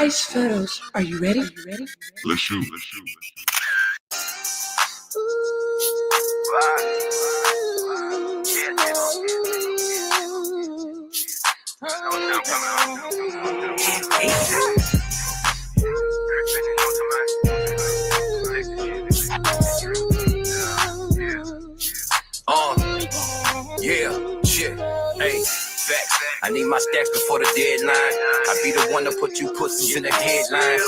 Nice photos. Are you ready? Let's shoot. Yeah, shit, hey, facts. I need my stacks before the deadline. I be the one to put you pussies in the headlines.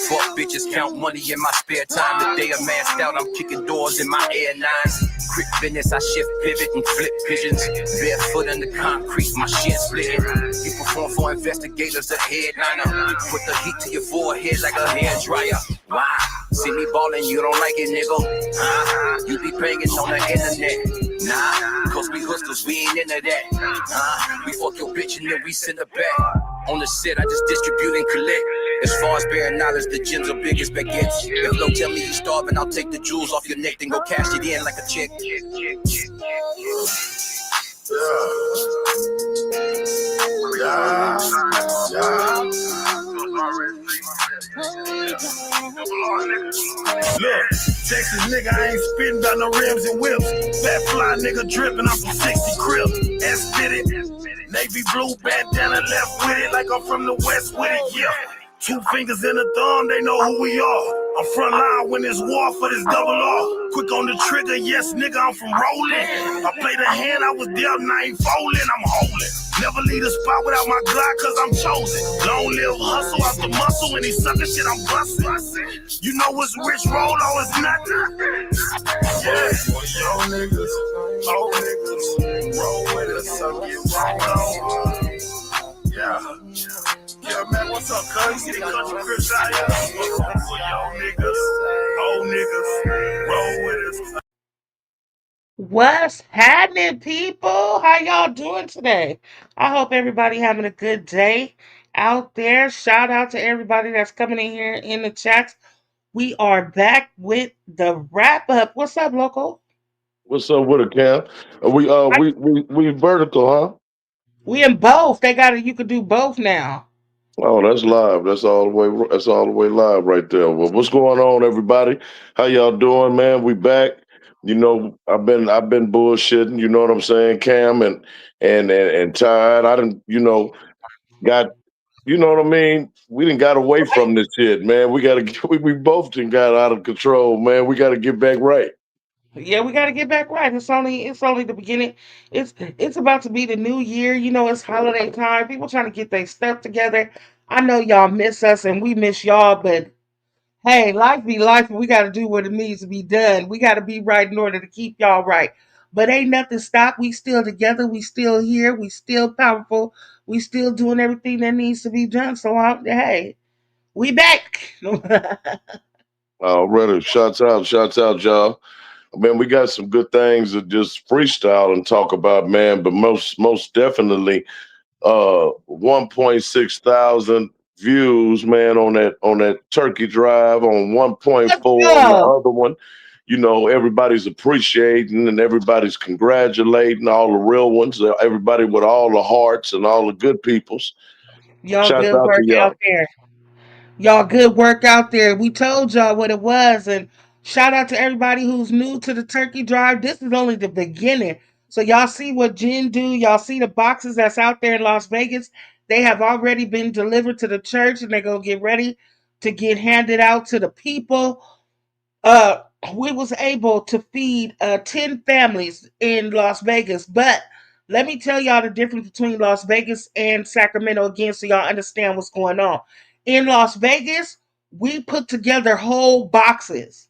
Fuck bitches, count money in my spare time. The day I'm masked out, I'm kicking doors in my Air 9s. Quick business, I shift, pivot, and flip pigeons. Barefoot in the concrete, my shit splitting. You perform for investigators, a headliner. Put the heat to your forehead like a hair dryer. Why? See me ballin', you don't like it, nigga. You be banging on the internet. Nah, cause we hustlers, we ain't into that. We fuck your bitch and then we send her back. On the set, I just distribute and collect. As far as bearing knowledge, the gems are big as baguettes. If you don't tell me you starving, I'll take the jewels off your neck, then go cash it in like a check. Look, Texas nigga, I ain't spitting down no rims and whips. Fat fly nigga dripping off some 60 crib. S fitted, navy blue bandana left with it like I'm from the West with it, yeah. 2 fingers in a thumb, they know who we are. I'm front line when it's war for this double R. Quick on the trigger, yes nigga, I'm from rolling. I played a hand, I was dealt, and I ain't folding, I'm holding. Never leave a spot without my Glock, cause I'm chosen. Long live hustle out the muscle, and these sucker shit I'm busting. You know what's rich roll, or it's nothing. Yeah, yo niggas, old niggas, roll with us, so get rolled on. Yeah. Yeah, man, what's up, cuz? You see the country Chris out here? Yo niggas, old niggas, roll with us. What's happening, people? How y'all doing today? I hope everybody having a good day out there. Shout out to everybody that's coming in here in the chats. We are back with the wrap up. What's up, local? What's up with it, Cam? We vertical, huh? We in both. They got it. You could do both now. Oh, that's live. That's all the way. That's all the way live right there. Well, what's going on, everybody? How y'all doing, man? We back. You know, I've been bullshitting. You know what I'm saying, Cam and Todd. I didn't, got. You know what I mean? We didn't got away from this shit, man. We got to. We both done got out of control, man. We got to get back right. Yeah, we got to get back right. It's only the beginning. It's about to be the new year. You know, it's holiday time. People trying to get their stuff together. I know y'all miss us and we miss y'all, but hey, life be life, and we got to do what it needs to be done. We got to be right in order to keep y'all right. But ain't nothing stopped. We still together. We still here. We still powerful. We still doing everything that needs to be done. So, hey, we back. Already, shouts out, y'all. Man, we got some good things to just freestyle and talk about, man. But most definitely, 1.6 thousand views, man, on that Turkey Drive, on Let's 1.4 on the go. other one. You know, everybody's appreciating and everybody's congratulating all the real ones, everybody with all the hearts and all the good peoples. Y'all Shouts good out to work out y'all. there. Y'all good work out there. We told y'all what it was. And shout out to everybody who's new to the Turkey Drive. This is only the beginning. So y'all see what Jen do. Y'all see the boxes that's out there in Las Vegas. They have already been delivered to the church and they're going to get ready to get handed out to the people. Uh, we was able to feed 10 families in Las Vegas. But let me tell y'all the difference between Las Vegas and Sacramento again so y'all understand what's going on. In Las Vegas, we put together whole boxes.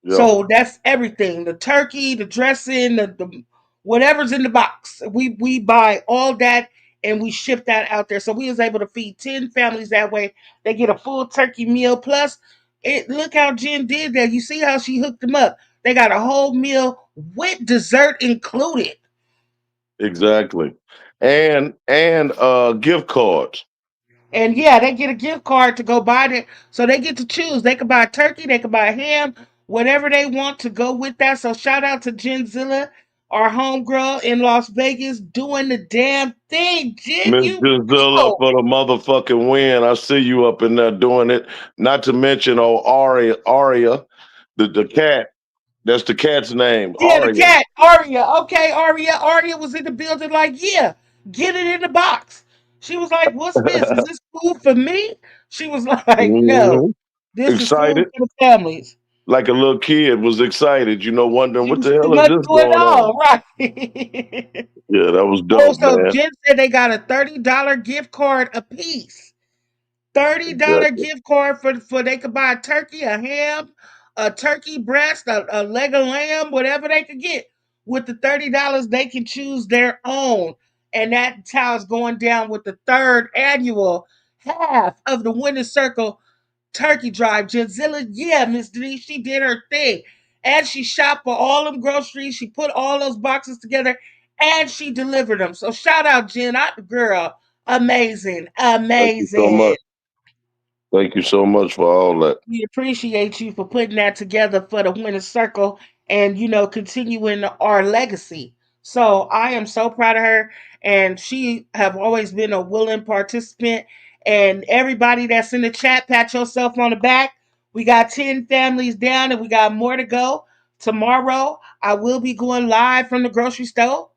Yeah, So that's everything. The turkey, the dressing, the whatever's in the box. We buy all that and we ship that out there. So we was able to feed 10 families that way. They get a full turkey meal. Plus, look how Jen did that. You see how she hooked them up. They got a whole meal with dessert included. exactly. And gift cards. And yeah, they get a gift card to go buy it. So they get to choose. They can buy turkey, they can buy ham, whatever they want to go with that. So shout out to Genzilla. our homegirl in Las Vegas doing the damn thing. Jen, Miss you Gisella know. for the motherfucking win. I see you up in there doing it. Not to mention, oh, Aria, the cat. That's the cat's name, Yeah, the Aria. cat, Aria. Okay, Aria. Aria was in the building like, yeah, get it in the box. She was like, what's this? Is this food for me? She was like, no, Mhm. this is food Excited, for the families. like a little kid was excited, wondering She what was the too hell is much this going going on. on, right? Yeah, that was Oh, dope, so man. Jen said they got a $30 gift card a piece. $30 Exactly. gift card for they could buy a turkey, a ham, a turkey breast, a leg of lamb, whatever they could get. With the $30, they can choose their own. And that's how it's going down with the third annual half of the Winner's Circle Turkey Drive. Jenzilla, yeah, Miss Denise, she did her thing. And she shopped for all them groceries. She put all those boxes together and she delivered them. So shout out, Jen. Girl, amazing. Thank you so Amazing. much. Thank you so much for all that. We appreciate you for putting that together for the Winner's Circle and, continuing our legacy. So I am so proud of her. And she have always been a willing participant. And everybody that's in the chat, pat yourself on the back. We got 10 families down and we got more to go. Tomorrow, I will be going live from the grocery store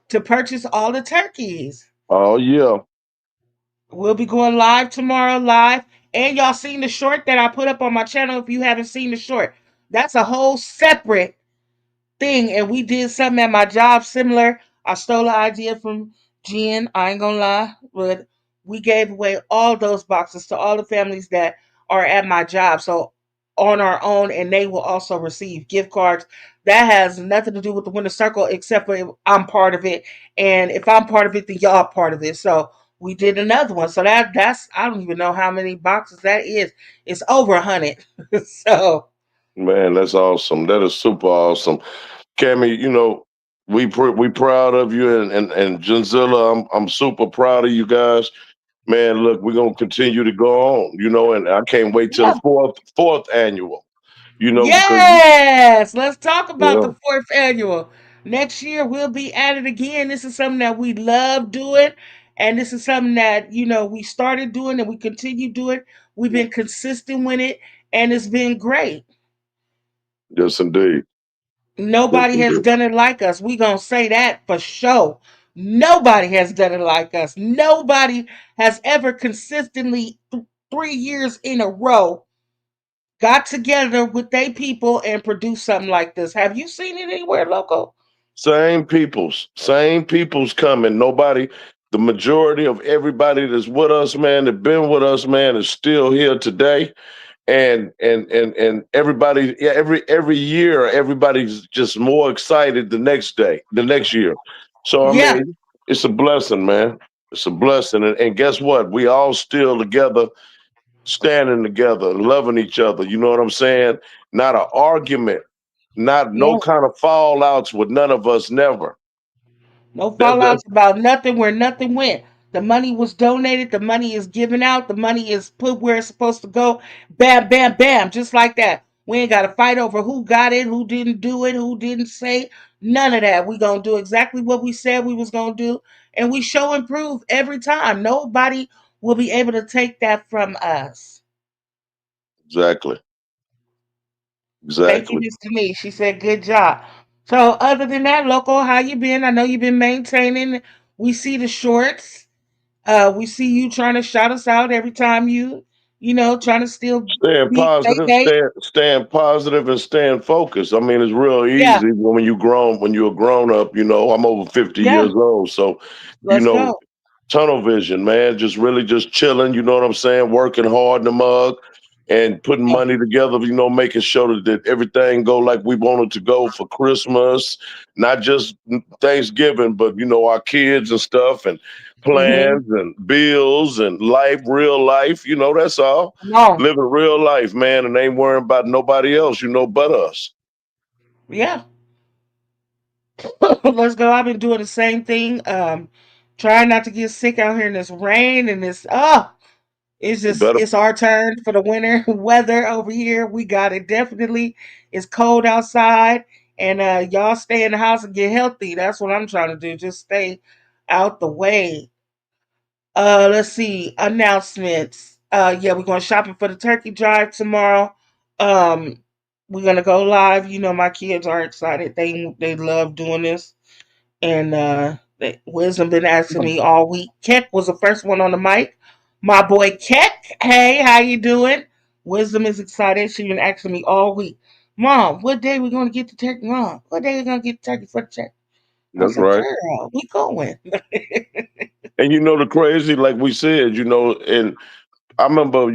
to purchase all the turkeys. Oh yeah. We'll be going live tomorrow, live. And y'all seen the short that I put up on my channel. If you haven't seen the short, that's a whole separate thing. And we did something at my job similar. I stole the idea from Jen. I ain't gonna lie, but we gave away all those boxes to all the families that are at my job. So on our own, and they will also receive gift cards. That has nothing to do with the Winter Circle, except for if I'm part of it. And if I'm part of it, then y'all part of it. So we did another one. So that's I don't even know how many boxes that is. It's over 100. So Man, that's awesome. That is super awesome. Cammy, we proud of you and Genzilla, I'm super proud of you guys. Man, look, we're gonna continue to go on, and I can't wait till yeah. the fourth annual, because Yes, let's talk about yeah, the fourth annual. Next year we'll be at it again. This is something that we love doing, and this is something that we started doing and we continue doing. We've been consistent with it, and it's been great. yes indeed. Yes Nobody has indeed. done it like us. We gonna say that for sure. Nobody has done it like us. Nobody has ever consistently 3 years in a row got together with their people and produced something like this. Have you seen it anywhere local? Same people's coming. Nobody, the majority of everybody that's with us, man, that been with us, man, is still here today. And everybody, yeah, every year, everybody's just more excited the next year. So I Yeah, mean, it's a blessing, man. It's a blessing. And guess what? We all still together, standing together, loving each other. You know what I'm saying? Not an argument, not yeah. no kind of fallouts with none of us, never. No That's fallouts about nothing where nothing went. The money was donated, the money is given out, the money is put where it's supposed to go. Bam, bam, bam, just like that. We ain't got to fight over who got it, who didn't do it, who didn't say. None of that. We gonna do exactly what we said we was gonna do, and we show and prove every time. Nobody will be able to take that from us. exactly, Thank you, exactly. Miss Denise. She said, "Good job." So, other than that, local, how you been? I know you've been maintaining. We see the shorts. We see you trying to shout us out every time trying to still Staying be positive, Day. staying positive, and staying focused. I mean, it's real Yeah, easy when you're a grown up. I'm over 50 yeah. years old, so you Let's know, go. tunnel vision, man. Just really just chilling. You know what I'm saying? Working hard in the mug and putting Yeah. money together. Making sure that everything go like we want it to go for Christmas, not just Thanksgiving, but our kids and stuff and Mm-hmm. plans and bills and life, real life. That's all. Come on. Living real life, man, and ain't worrying about nobody else. But us. Yeah. Let's go. I've been doing the same thing. Trying not to get sick out here in this rain and this. It's You just better. it's our turn for the winter weather over here. We got it definitely. It's cold outside. And y'all stay in the house and get healthy. That's what I'm trying to do. Just stay out the way. Let's see. Announcements. Yeah, we're going shopping for the turkey drive tomorrow. Um, we're gonna go live. You know, my kids are excited. They love doing this. And Wisdom been asking me all week. Keck was the first one on the mic. My boy Keck, hey, how you doing? Wisdom is excited. She been asking me all week. Mom, what day we gonna get the turkey? Mom, what day we gonna get the turkey for the check? I That's said, right. girl, we going. And you know the crazy, like we said, and I remember,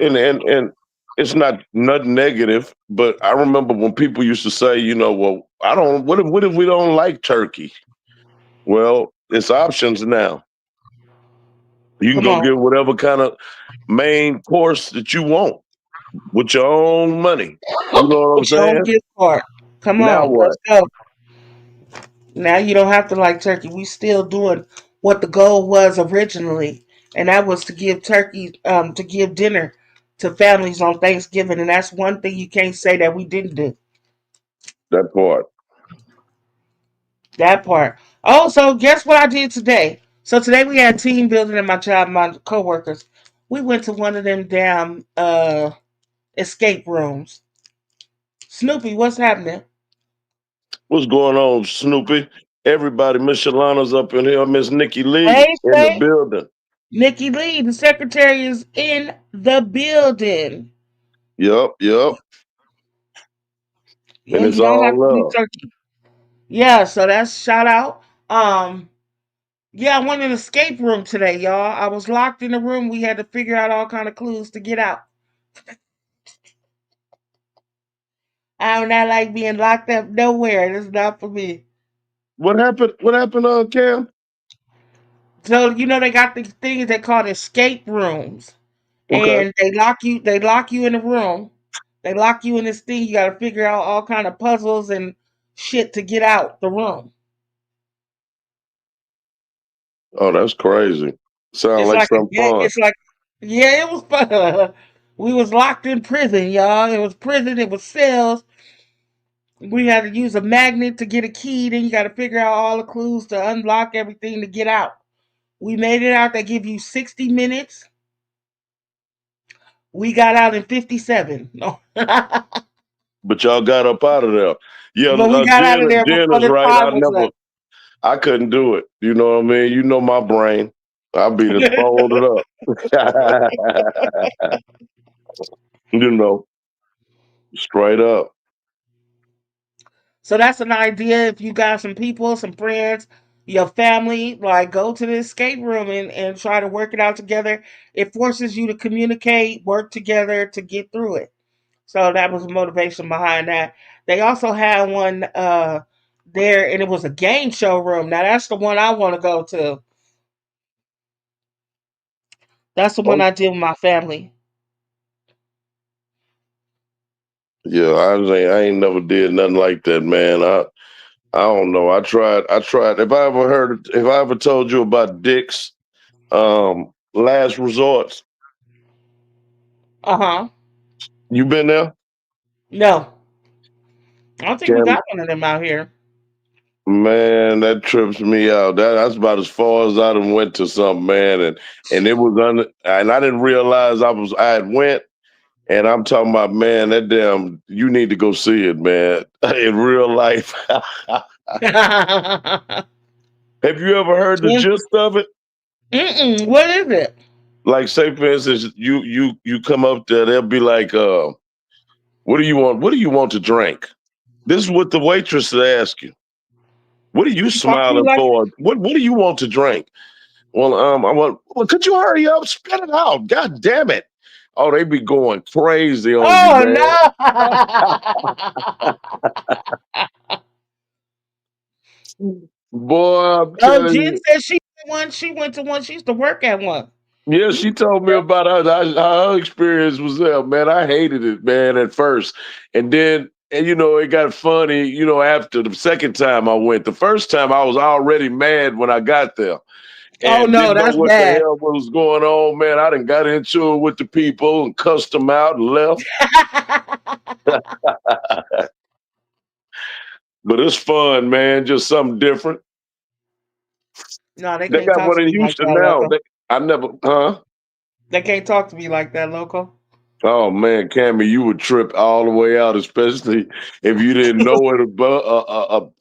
and it's not negative, but I remember when people used to say, well, I don't. What if we don't like turkey? Well, it's options now. You can Come go on. get whatever kind of main course that you want with your own money. You know what I'm With your own saying? gift card. Come Now on, let's what? go. Now you don't have to like turkey. We still doing what the goal was originally, and that was to give turkey, to give dinner to families on Thanksgiving, and that's one thing you can't say that we didn't do. That part. That part. Oh, so guess what I did today? So today we had team building in my job, my coworkers. We went to one of them damn escape rooms. Snoopy, what's happening? What's going on, Snoopy? Everybody, Miss Shalana's up in here. Miss Nikki Lee Hey, in the say, building. Nikki Lee, the secretary, is in the building. Yup, yup. Yeah, And it's you don't have all to be love. turkey. Yeah, so that's shout out. Yeah, I went in an escape room today, y'all. I was locked in the room. We had to figure out all kind of clues to get out. I do not like being locked up nowhere. It's not for me. What happened? What happened, Cam? So you know they got these things they call escape rooms, Okay. and they lock you in a room. They lock you in this thing. You got to figure out all kind of puzzles and shit to get out the room. Oh, that's crazy. Sound It's like like a some game. fun. It's like, yeah, it was fun. We was locked in prison, y'all. It was prison. It was cells. We had to use a magnet to get a key. Then you got to figure out all the clues to unlock everything to get out. We made it out. They give you 60 minutes. We got out in 57. No. But But y'all got up out of there. Yeah, we got out of there Jen before is the right. time was up. I couldn't do it. You know what I mean? You know my brain. I'll be just folded up. you know, straight up. So that's an idea. If you got some people, some friends, your family, like go to the escape room and try to work it out together. It forces you to communicate, work together to get through it. So that was the motivation behind that. They also had one there, and it was a game show room. Now that's the one I want to go to. That's the one Oh, I did with my family. yeah, I ain't never did nothing like that, man. I don't know. I tried. If I ever told you about Dick's last resorts, Uh huh. you been there? No, I don't think we Cam, got one of them out here. man, that trips me out. That's about as far as I done went to something, man, and it was and I didn't realize I had went, and I'm talking about, man, that damn, you need to go see it, man, in real life. Have you ever heard the gist of it? Mm-mm. What is it? Like, say for instance, you come up there, they'll be like, what do you want? What do you want to drink? This is what the waitress will ask you. What are you She talk to you smiling like for? What do you want to drink? Well, I want. Well, could you hurry up? Spit it out. God damn it! Oh, they be going crazy on you, oh man. no. Boy, I'm Oh, telling Jen you. said she went to one. She used to work at one. Yeah, she told me about how her experience was there, man. I hated it, man, at first. And then, and it got funny, after the second time I went. The first time I was already mad when I got there Oh and no, didn't know that's what the bad. hell was going on, man. I done got into it with the people and cussed them out and left. But it's fun, man. Just something different. No, they They can't got talk one to in me like Houston that, now. local. I never, huh? They can't talk to me like that, local. Oh man, Cammy, you would trip all the way out, especially if you didn't know it about.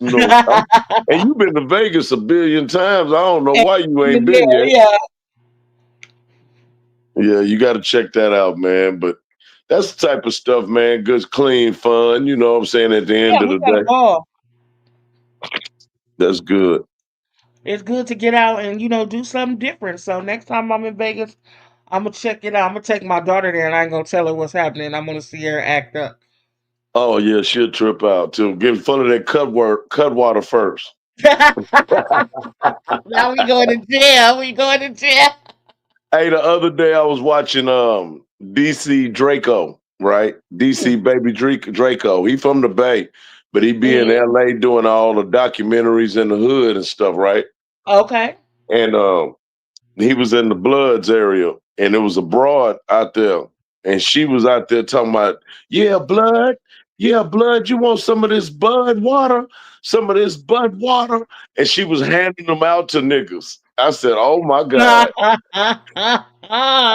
And you've been to Vegas a billion times. I don't know why you ain't Yeah, been yet. yeah, Yeah, you got to check that out, man. But that's the type of stuff, man. Good, clean fun. You know what I'm saying? At the yeah. end of We the got a day, ball. that's good. It's good to get out and do something different. So next time I'm in Vegas, I'm gonna check it out. I'm gonna take my daughter there, and I ain't gonna tell her what's happening. I'm gonna see her act up. Oh yeah, she'll trip out too. Get full of that cut water first. Now we going to jail. We going to jail. Hey, the other day I was watching DC Draco, right? DC Baby Draco. He from the Bay, but he be in Mhm. LA doing all the documentaries in the hood and stuff, right? Okay. And he was in the Bloods area, and there was a broad out there, and she was out there talking about, yeah, blood, you want some of this Bud water, some of this Bud water, and she was handing them out to niggas. I said, oh my God.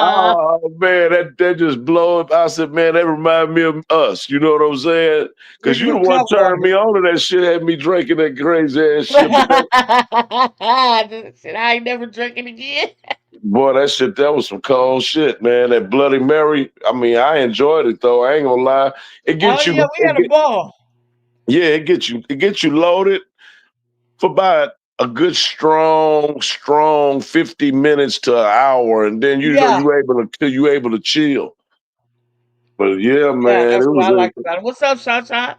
Oh man, that just blow up. I said, man, that remind me of us. You know what I'm saying? Because Drinking you the them one cut turned waters. me on to that shit, had me drinking that crazy ass shit. But that Said I ain't never drinking again. boy, that shit, that was some cold shit, man. That Bloody Mary. I mean, I enjoyed it though. I ain't gonna lie. It Oh gets yeah, you. we had a ball. Yeah, it gets you loaded for about a good strong 50 minutes to an hour, and then Yeah, you able to chill. But yeah, yeah, man, that's it what was I a like about it. What's up, Shot Shot?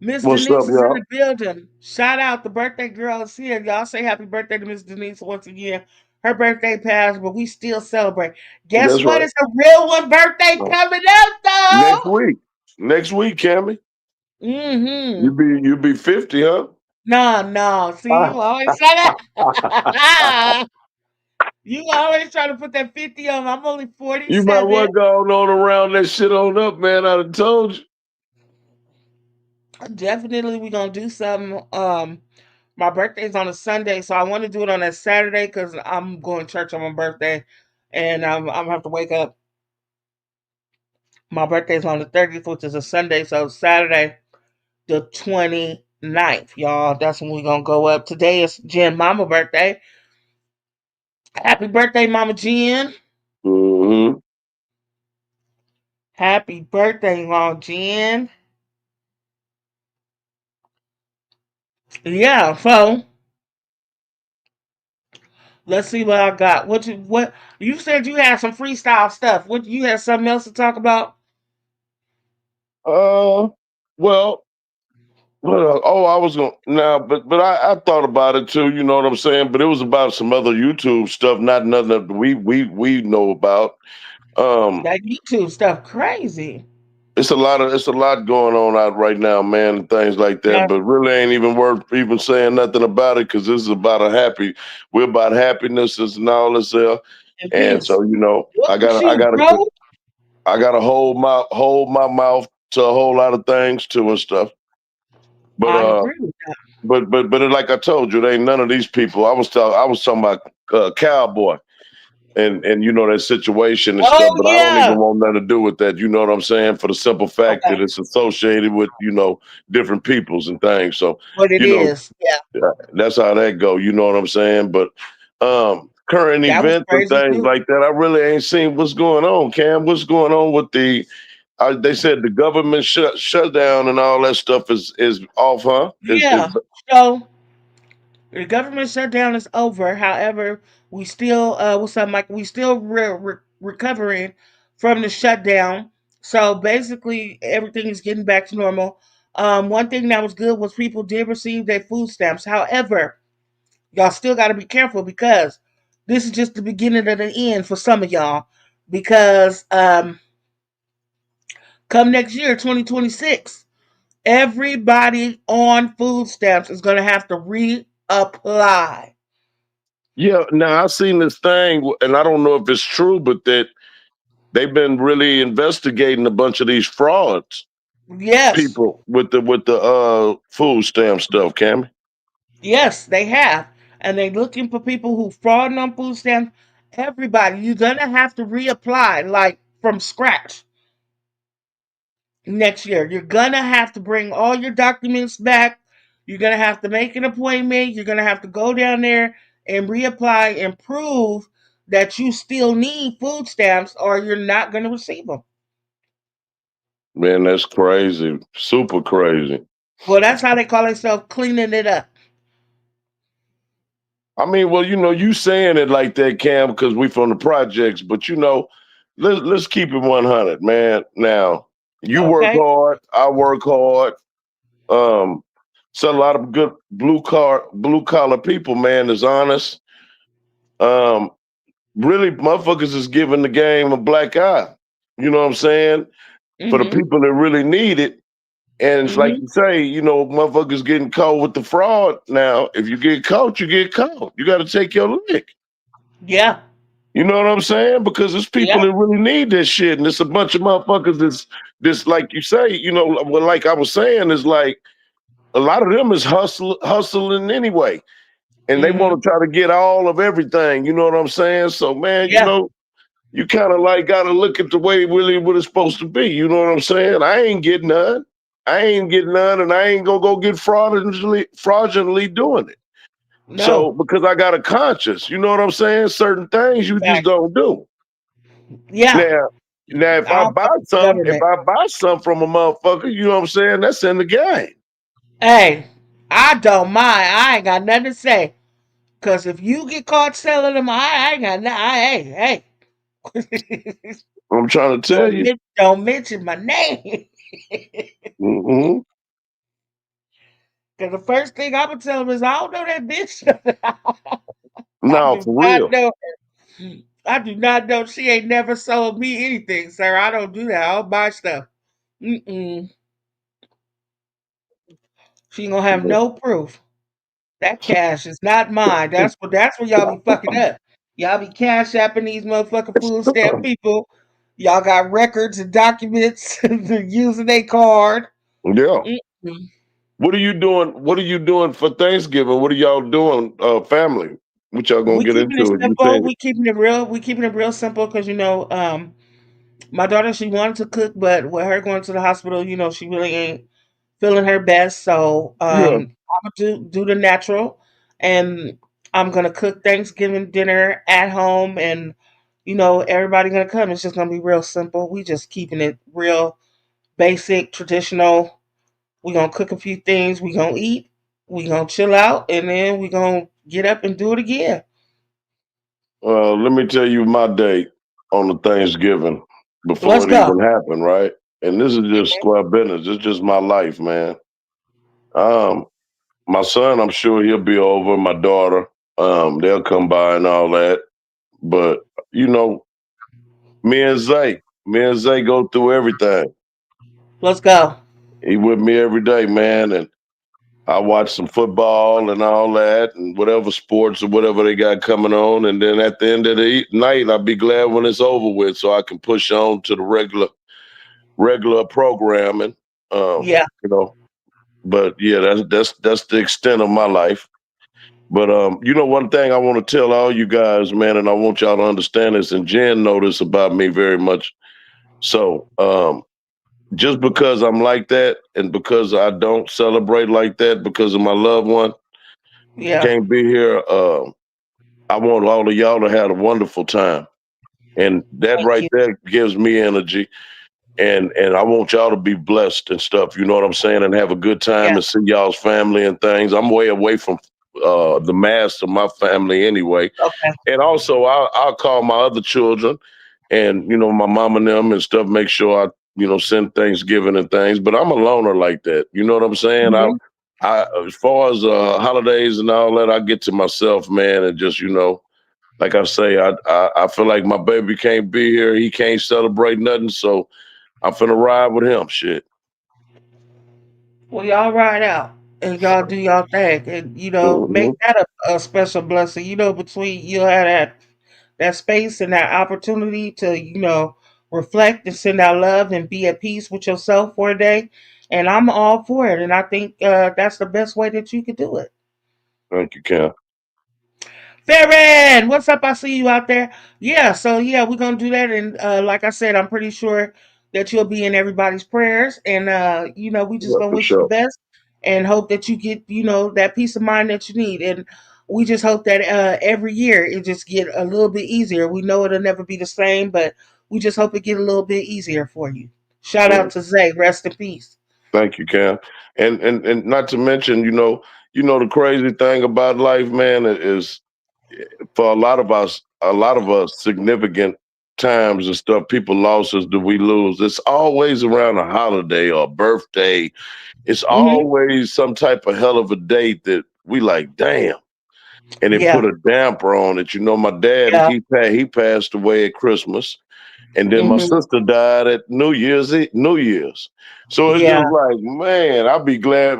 Miss what's up, Denise is in the y'all? building. Shout out the birthday girl is here. Y'all say happy birthday to Miss Denise once again. Her birthday passed, but we still celebrate. Guess That's what? right. It's a real one birthday coming up Next though. week. Next week, Cammy. You Mm-hmm. be you be 50, huh? No, no. See, you always try to you always try to put that 50 on. I'm only You might 47. well go on around that shit on up, man. I done told you. Definitely we gonna do something. My birthday's on a Sunday, so I want to do it on a Saturday because I'm going to church on my birthday, and I'm gonna have to wake up. My birthday's on the 30th, which is a Sunday, so Saturday, the 29th, y'all. That's when we're gonna go up. Today is Jen Mama birthday. Happy birthday, Mama Jen. Hmm. Happy birthday, Mama Jen. Yeah, so let's see what I got. What you said you had some freestyle stuff. What you had something else to talk about? Uh, well, oh, I was gonna now, but I thought about it too. You know what I'm saying? But it was about some other YouTube stuff, not nothing that we know about. Um, That YouTube stuff crazy. it's a lot going on out right now, man, and things like that. Yeah, But really ain't even worth even saying nothing about it because this is about a happy. We're about happiness and all this and and peace. so What's I with gotta I you, gotta bro? I gotta hold my mouth to a whole lot of things too and stuff. But I agree with that. like I told you, there ain't none of these people. I was talking about cowboy. And you know that situation and Oh stuff, but I don't yeah. even want nothing to do with that. You know what I'm saying? For the simple fact Okay. that it's associated with different peoples and things. So What it you know is. Yeah. that's how that go. You know what I'm saying? But current That was events and crazy things too. like that, I really ain't seen what's going on. Cam, what's going on with the? They said the government shutdown and all that stuff is off, huh? Is Yeah. So the government shutdown is over. However, we still what's up, Mike? We still recovering from the shutdown. So basically, everything is getting back to normal. One thing that was good was people did receive their food stamps. However, y'all still got to be careful because this is just the beginning of the end for some of y'all. Because come next year, 2026, everybody on food stamps is going to have to reapply. Yeah, now I've seen this thing, and I don't know if it's true, but that they've been really investigating a bunch of these frauds. Yes, people with the food stamp stuff, Cammy? yes, they have. And they're looking for people who fraud on food stamps. Everybody, you're gonna have to reapply like from scratch next year. You're gonna have to bring all your documents back. You're gonna have to make an appointment. You're gonna have to go down there and reapply and prove that you still need food stamps or you're not gonna receive them. Man, that's crazy. Super crazy. Well, that's how they call themselves cleaning it up. I mean, well, you saying it like that, Cam, because we from the projects, but let's keep it 100, man. Now, you work Okay? hard, I work hard. Um, so a lot of good blue collar people, man, is honest. Um, really, motherfuckers is giving the game a black eye. You know what I'm saying? For the Mm-hmm. people that really need it. And it's like Mm-hmm. you say, motherfuckers getting caught with the fraud. Now, if you get caught, you get caught. You got to take your lick. Yeah. You know what I'm saying? Because it's people Yeah. that really need this shit, and it's a bunch of motherfuckers that's this, like you say, well, like I was saying, is like a lot of them is hustling anyway, and they Mm-hmm. want to try to get all of everything. You know what I'm saying? So, man, Yeah. you kind of like got to look at the way really what it's supposed to be. You know what I'm saying? I ain't getting none. I ain't getting none, and I ain't gonna go get fraudulently doing it. So No. because I got a conscience, you know what I'm saying? Certain things you just Exactly. don't do. Yeah. Now, if I I don't buy fuck with the some, if government. I buy some from a motherfucker, you know what I'm saying? That's in the game. Hey, I don't mind. I ain't got nothing to say. Cause if you get caught selling them, I ain't got nothing. Hey. I'm trying to tell you. Don't mention my name. Hmm. Cause the first thing I'm gonna tell them is I don't know that bitch. I No, do for not real. know her. I do not know. She ain't never sold me anything, sir. I don't do that. I don't buy stuff. Mm-mm. She ain't gonna have no proof. That cash is not mine. That's where y'all be fucking up. Y'all be cash apping these motherfucking food stamp people. Y'all got records and documents using their card. Yeah. Mm-mm. What are you doing? What are you doing for Thanksgiving? What are y'all doing, family? What y'all gonna We get keeping it into it? You simple. saying We keeping it real. We keeping it real simple because my daughter, she wanted to cook, but with her going to the hospital, she really ain't feeling her best. So yeah. I'm gonna do the natural, and I'm gonna cook Thanksgiving dinner at home, and everybody gonna come. It's just gonna be real simple. We just keeping it real basic, traditional. We gonna cook a few things. We gonna eat. We gonna chill out, and then we gonna get up and do it again. Let me tell you my date on the Thanksgiving before Let's it go. even happened, right? And this is just square business. It's just my life, man. Um, my son, I'm sure he'll be over. My daughter, they'll come by and all that. But you know, me and Zay go through everything. Let's go. He with me every day, man, and I watch some football and all that, and whatever sports or whatever they got coming on. And then at the end of the night, I'll be glad when it's over with, so I can push on to the regular programming. Yeah. You know, but yeah, that's the extent of my life. But one thing I want to tell all you guys, man, and I want y'all to understand this, and Jen know this about me very much. So, just because I'm like that, and because I don't celebrate like that, because of my loved one Yeah. can't be here, I want all of y'all to have a wonderful time, and that Thank right you. there gives me energy. And I want y'all to be blessed and stuff. You know what I'm saying? And have a good time Yeah. and see y'all's family and things. I'm way away from the mass of my family anyway. Okay. And also, I'll call my other children and, my mom and them and stuff, make sure I, send Thanksgiving and things. But I'm a loner like that. You know what I'm saying? Hmm. As far as holidays and all that, I get to myself, man, and just, like I say, I feel like my baby can't be here. He can't celebrate nothing. So I'm finna ride with him. Shit. Well, y'all ride out and y'all do y'all thing, and make Hmm. that a special blessing. Between you have that space and that opportunity to reflect and send out love and be at peace with yourself for a day. And I'm all for it. And I think that's the best way that you could do it. Thank you, Cam. Farron, what's up? I see you out there. Yeah, so yeah, we're gonna do that, and like I said, I'm pretty sure that you'll be in everybody's prayers, and we just Yeah, gonna for wish you the sure. best, and hope that you get that peace of mind that you need, and we just hope that every year it just get a little bit easier. We know it'll never be the same, but we just hope it get a little bit easier for you. Shout out Mm, to Zay, rest in peace. thank you, Cam. And not to mention, the crazy thing about life, man, is for a lot of us, significant times and stuff, people losses that we lose. It's always around a holiday or a birthday. It's Hmm. always some type of hell of a date that we like, damn. And it put Yeah, a damper on it. My dad, yeah, he passed away at Christmas. And then my hmm, sister died at New Year's. So it's yeah. just like, man, I'll be glad.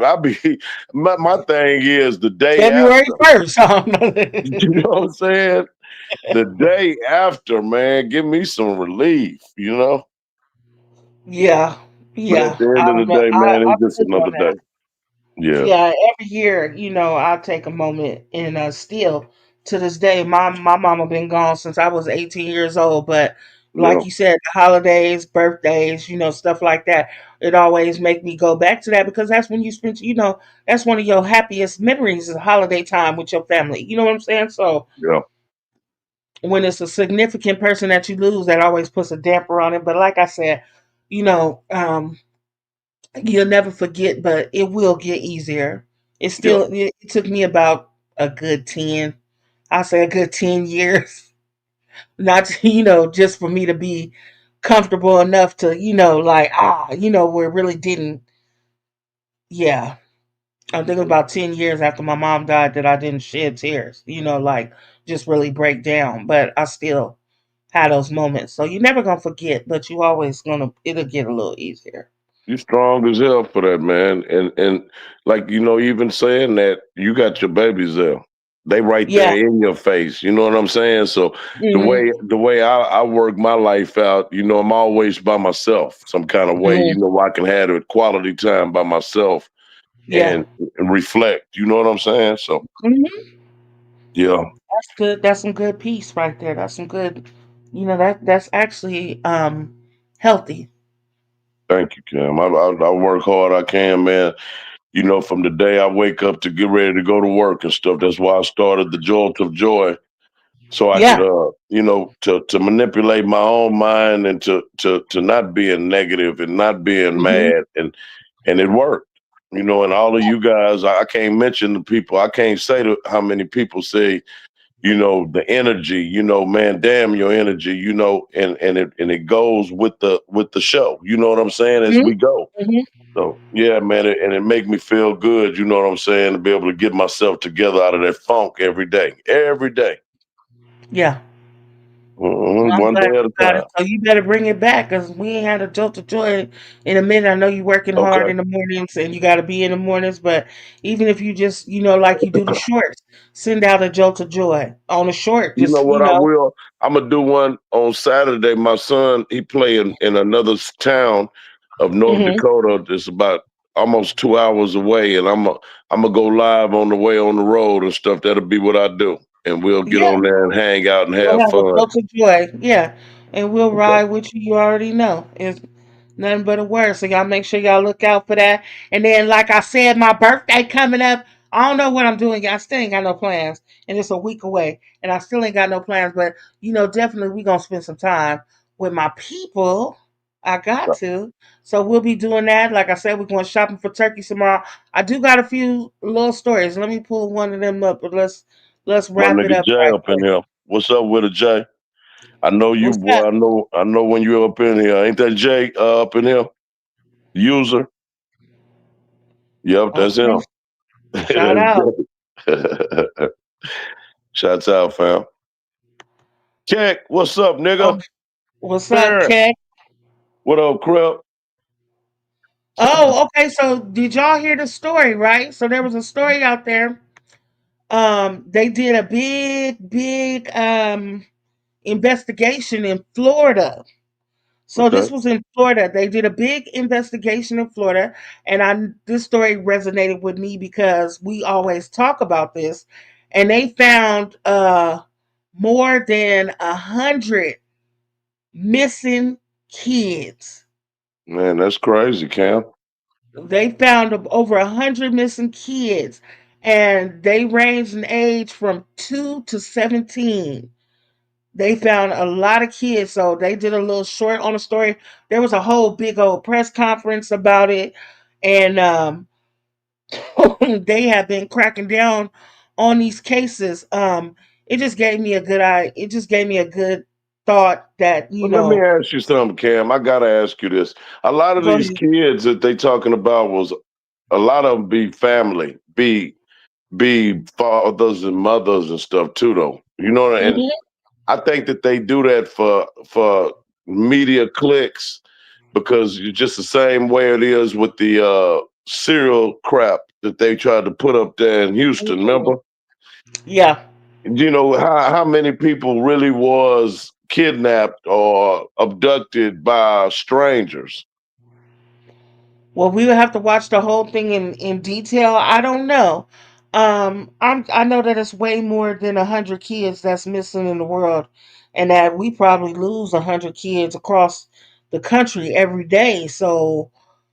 My thing is the day February after. 1st. You know what I'm saying? The day after, man, give me some relief. Yeah, But at yeah. the end of the day, man, I it's just feel you on another that. day. Yeah, Yeah, every year, I'll take a moment and still to this day, my mama been gone since I was 18 years old. But yeah, like you said, the holidays, birthdays, stuff like that, it always make me go back to that because that's when you spend, that's one of your happiest memories is holiday time with your family. You know what I'm saying? So yeah. when it's a significant person that you lose, that always puts a damper on it. But like I said, you know, um, you'll never forget, but it will get easier. Yeah. It took me about a good 10, I say a good 10 years, not to, just for me to be comfortable enough to, like, where it really didn't. Yeah. I'm thinking about 10 years after my mom died that I didn't shed tears, like just really break down. But I still had those moments. So you're never going to forget, but you always it'll get a little easier. You strong as hell for that, man. And like even saying that, you got your babies there. They right there Yeah. in your face. You know what I'm saying? So the Hmm. way I work my life out, I'm always by myself, some kind of way. Hmm. I can have a quality time by myself Yeah. and reflect. You know what I'm saying? So Hmm. yeah, That's good. That's some good peace right there. That's some good, that's actually healthy. thank you, Kim. I work hard I can, man. From the day I wake up to get ready to go to work and stuff. That's why I started the Jolt of Joy, so I could Yeah. to manipulate my own mind and to not being negative and not being Hmm. mad, and it worked. And all of you guys, I can't mention the people. I can't say how many people say, the energy, man, damn your energy, and it goes with the show. You know what I'm saying? As Hmm. we go. Hmm. So yeah, man, and it make me feel good. You know what I'm saying? To be able to get myself together out of that funk every day. Yeah. Well, I'm One glad day at a you got it. time. So you better bring it back because we ain't had a jolt of joy in a minute. I know you're working hard Okay. in the mornings and you got to be in the mornings, but even if you just, like you do the shorts, send out a jolt of joy on a short. You know Just, what I will? I'm gonna do one on Saturday. My son, he play in another town of North hmm, Dakota. It's about almost 2 hours away, and I'm gonna go live on the way on the road and stuff. That'll be what I do, and we'll get yeah, on there and hang out and we'll have have a fun. jolt of joy. Yeah. And we'll Okay. ride with you. You already know. It's nothing but a word. So y'all make sure y'all look out for that. And then, like I said, my birthday coming up. I don't know what I'm doing. I still ain't got no plans. And it's a week away. And I still ain't got no plans. But, definitely we going to spend some time with my people. I got to. So we'll be doing that. Like I said, we're going shopping for turkey tomorrow. I do got a few little stories. Let me pull one of them up. But let's My wrap it nigga up Jay right up in quick. here. What's up with it, Jay? I know you, What's that? boy. I know when you're up in here. Ain't that Jay up in here? User. Yep, that's Okay. him. Shout That's out. Jay. Shouts out, fam. Check. What's up, nigga? Okay. What's up, Barrett. Keck? What up, Crip? Oh, okay. So did y'all hear the story, right? So there was a story out there. They did a big investigation in Florida. So Okay. this was in Florida. They did a big investigation in Florida, and this story resonated with me because we always talk about this. And they found more than 100 missing kids. Man, that's crazy, Cam. They found over 100 missing kids, and they ranged in age from 2 to 17. They found a lot of kids, so they did a little short on the story. There was a whole big old press conference about it, and they have been cracking down on these cases. It just gave me a good eye. It just gave me a good thought that But let me ask you something, Cam. I gotta ask you this. A lot of go these ahead. kids that they talking about was a lot of them be family, be fathers and mothers and stuff too, though. You know, and Mhm, I think that they do that for media clicks because you're just the same way it is with the serial crap that they tried to put up there in Houston. mhm. Remember? Yeah. You know how many people really was kidnapped or abducted by strangers? Well, we would have to watch the whole thing in detail. I don't know. I know that it's way more than 100 kids that's missing in the world, and that we probably lose 100 kids across the country every day. So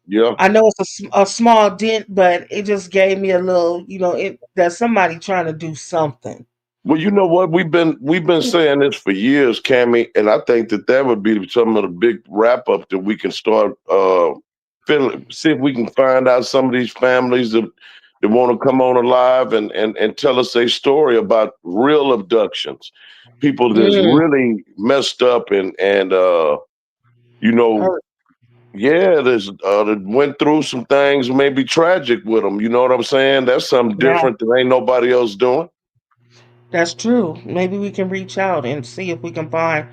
Yeah. I know it's a small dent, but it just gave me a little, that somebody trying to do something. Well, you know what? We've been saying this for years, Cammy, and I think that that would be some of the big wrap up that we can start see if we can find out some of these families that want to come on alive and tell us a story about real abductions, people that's Mm, really messed up and you know hurt. yeah, there's that went through some things maybe tragic with them. You know what I'm saying? That's something Yeah, different that ain't nobody else doing. that's true. Maybe we can reach out and see if we can find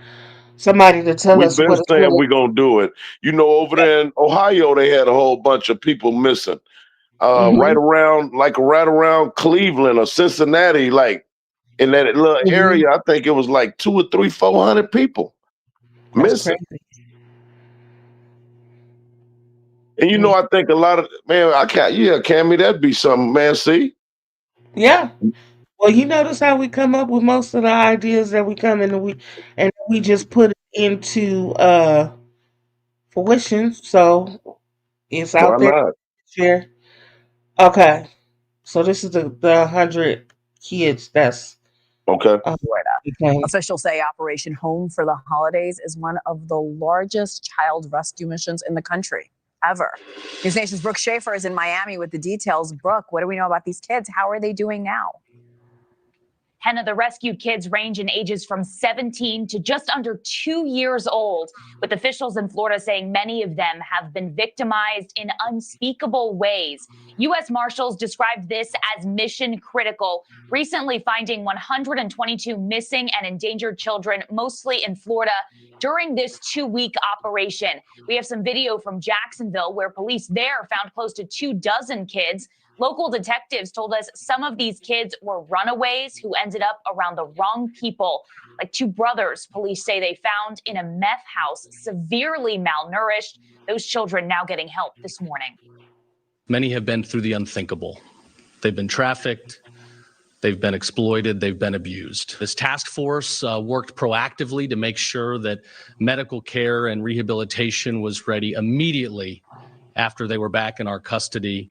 somebody to tell We've us been what it's saying really. we're gonna do it. You know, over there in Ohio, they had a whole bunch of people missing. Hmm. Right around Cleveland or Cincinnati, like in that little Hmm. area, I think it was like 400 people That's missing. crazy. And you know, Yeah. I think a lot of man, I can't. Yeah, Cammy, that'd be something, man. See, Yeah. Well, you notice how we come up with most of the ideas that we come in and we just put it into fruition. So it's why out there. not? Share. Okay. So this is the 100 kids that's Okay. Florida. became. Officials say Operation Home for the Holidays is one of the largest child rescue missions in the country ever. News Nation's Brooke Schaefer is in Miami with the details. Brooke, what do we know about these kids? How are they doing now? Henna, the rescued kids range in ages from 17 to just under 2 years old, with officials in Florida saying many of them have been victimized in unspeakable ways. U.S. Marshals described this as mission critical, recently finding 122 missing and endangered children, mostly in Florida, during this 2-week operation. We have some video from Jacksonville where police there found close to 24 kids. Local detectives told us some of these kids were runaways who ended up around the wrong people, like two brothers police say they found in a meth house, severely malnourished. Those children now getting help this morning. Many have been through the unthinkable. They've been trafficked, they've been exploited, they've been abused. This task force worked proactively to make sure that medical care and rehabilitation was ready immediately after they were back in our custody.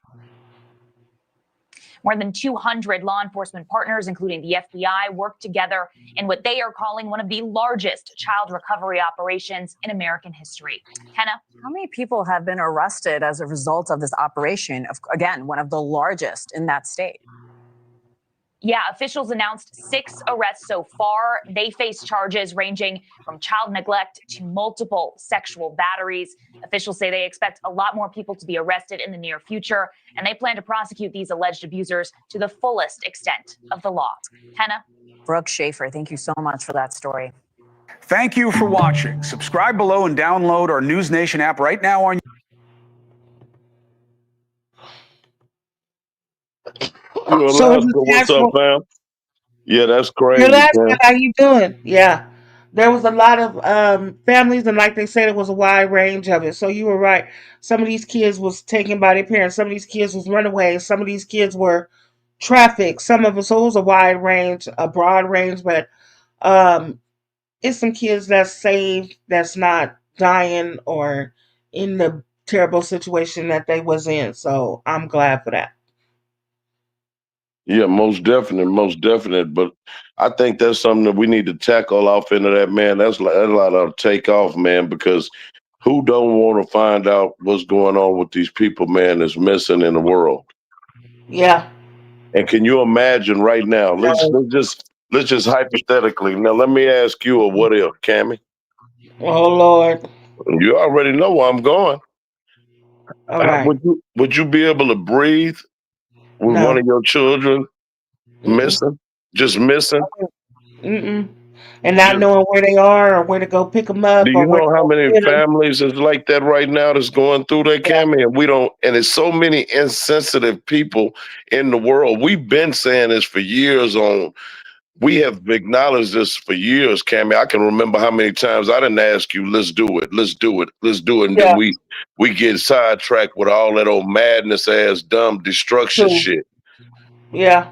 More than 200 law enforcement partners, including the FBI, worked together in what they are calling one of the largest child recovery operations in American history. Henna? How many people have been arrested as a result of this operation? Again, one of the largest in that state. Yeah, officials announced 6 arrests so far. They face charges ranging from child neglect to multiple sexual batteries. Officials say they expect a lot more people to be arrested in the near future, and they plan to prosecute these alleged abusers to the fullest extent of the law. Henna? Brooke Schaefer, thank you so much for that story. Thank you for watching. Subscribe below and download our News Nation app right now on You So it's Alaska, a what's task up, force. fam? Yeah, that's You're crazy, Alaska. Cam. How you doing? Yeah. there was a lot of families, and like they said, it was a wide range of it. So you were right. Some of these kids was taken by their parents. Some of these kids was runaways. Some of these kids were trafficked. Some of us, so it was a wide range, a broad range, but um, it's some kids that's saved, that's not dying or in the terrible situation that they was in. So I'm glad for that. Yeah, most definite, most definite. But I think that's something that we need to tackle off into that, man. That's a lot of take off, man, because who don't want to find out what's going on with these people, man, that's missing in the world? Yeah. And can you imagine right now? No. Let's just hypothetically. Now let me ask you a what if, Cammy. Oh Lord. You already know where I'm going. All right. Would you be able to breathe with one No. of your children Mm-mm. missing? Just missing? Mm-mm. And not knowing where they are or where to go pick them up Do or you where to know how go many get them. families is like that right now that's going through that, Yeah. Cammy? And we don't, and it's so many insensitive people in the world. We've been saying this for years we have acknowledged this for years, Cammy. I can remember how many times I didn't ask you, let's do it, let's do it, let's do it. And then Yeah. we get sidetracked with all that old madness ass dumb destruction True. shit. Yeah.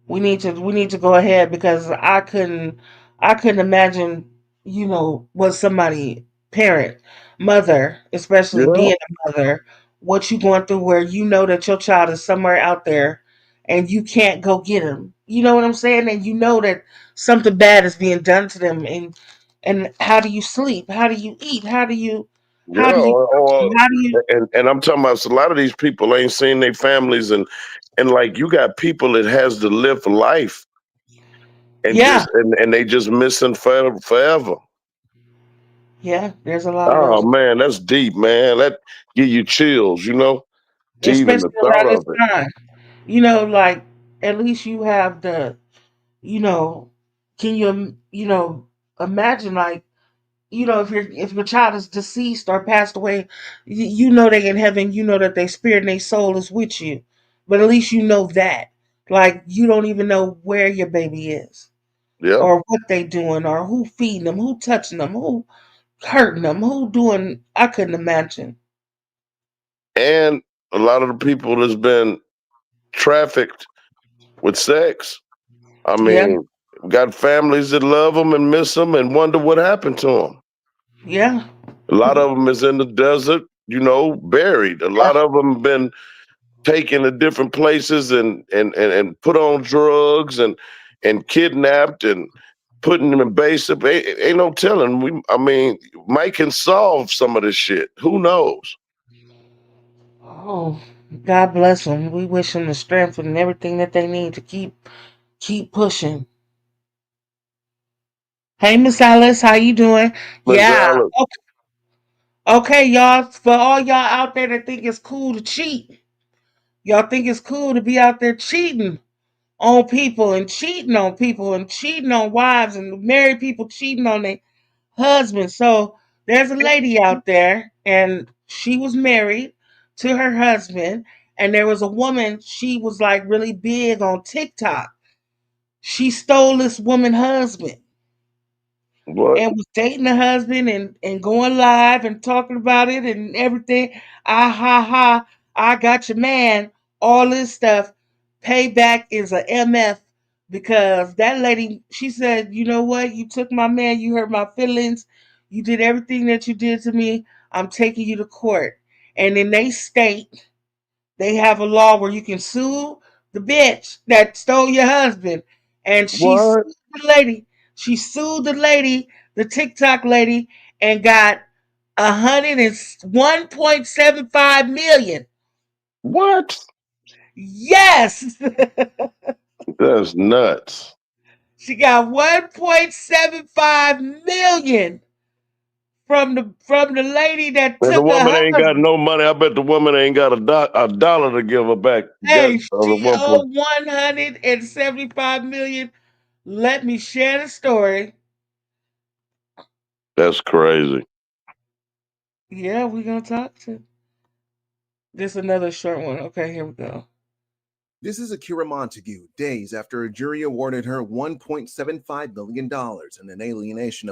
We need to go ahead because I couldn't imagine, what somebody parent, mother, especially Yeah. being a mother, what you going through where you know that your child is somewhere out there and you can't go get them. You know what I'm saying? And you know that something bad is being done to them, and how do you sleep? How do you eat? Yeah, How do you function? How do you and I'm talking about a lot of these people ain't seen their families and like you got people that has to live life and Yeah, and they just missing forever. yeah, there's a lot of Oh those. man, that's deep, man. That give you chills, to even Especially the thought around this of it. time. Like at least you have the, you know, can you, imagine like, if your child is deceased or passed away, you know they in heaven, you know that their spirit and their soul is with you. But at least you know that. Like you don't even know where your baby is Yeah. or what they doing or who feeding them, who touching them, who hurting them, who doing I couldn't imagine. And a lot of the people that's been trafficked with sex. I Yeah, mean, got families that love them and miss them and wonder what happened to them. yeah, A lot of them is in the desert, buried. A yeah. lot of them been taken to different places and put on drugs and kidnapped and putting them in base up. Ain't no telling. I mean, Mike can solve some of this shit. Who knows? Oh, God bless them. We wish them the strength and everything that they need to keep pushing. Hey, Miss Alice, how you doing? Miss Yeah. Alice, Okay, y'all. For all y'all out there that think it's cool to cheat, y'all think it's cool to be out there cheating on people and cheating on people and cheating on wives and married people cheating on their husbands. So there's a lady out there, and she was married to her husband, and there was a woman. She was like really big on TikTok. She stole this woman husband what? and was dating the husband and going live and talking about it and everything. Ah ha ha, I got your man, all this stuff. Payback is a MF because that lady, she said, you know what, you took my man, you hurt my feelings, you did everything that you did to me. I'm taking you to court. And in they state, they have a law where you can sue the bitch that stole your husband. And she What? sued the lady. She sued the lady, the TikTok lady, and got 101.75 million. What? Yes, That's nuts. she got 1.75 million from the lady that And the took woman her ain't got husband. no money. I bet the woman ain't got a dollar to give her back. Got Hey, the she one point. owed 175 million. Let me share the story. That's crazy. Yeah, we're gonna talk to this another short one. Okay, here we go. This is Akira Montague, days after a jury awarded her $1.75 million in an alienation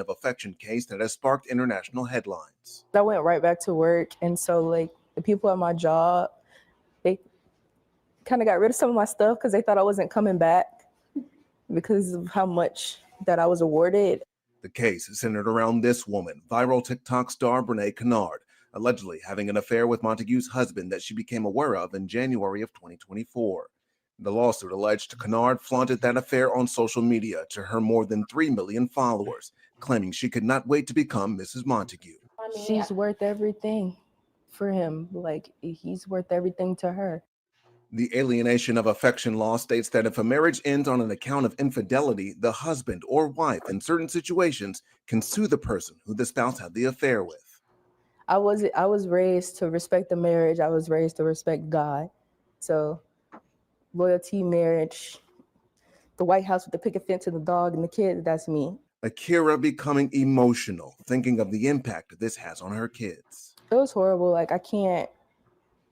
of affection case that has sparked international headlines. I went right back to work, and so like the people at my job, they kind of got rid of some of my stuff because they thought I wasn't coming back because of how much that I was awarded. The case is centered around this woman, viral TikTok star Brene Kennard, allegedly having an affair with Montague's husband that she became aware of in January of 2024. The lawsuit alleged Kennard flaunted that affair on social media to her more than 3 million followers, claiming she could not wait to become Mrs. Montague. She's worth everything for him. Like, he's worth everything to her. The alienation of affection law states that if a marriage ends on an account of infidelity, the husband or wife in certain situations can sue the person who the spouse had the affair with. I was raised to respect the marriage. I was raised to respect God. So loyalty, marriage, the White House with the picket fence and the dog and the kids, that's me. Akira becoming emotional, thinking of the impact this has on her kids. It was horrible. Like, I can't,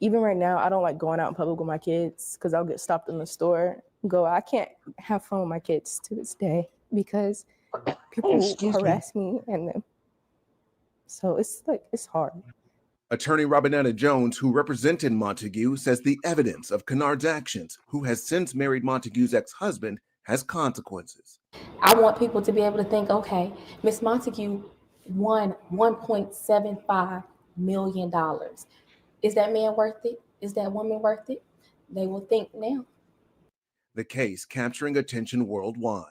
even right now, I don't like going out in public with my kids because I'll get stopped in the store. I can't have fun with my kids to this day because people harass me and them. So it's hard. Attorney Robinetta Jones, who represented Montague, says the evidence of Kennard's actions, who has since married Montague's ex-husband, has consequences. I want people to be able to think, okay, Miss Montague won $1.75 million. Is that man worth it? Is that woman worth it? They will think now. The case capturing attention worldwide.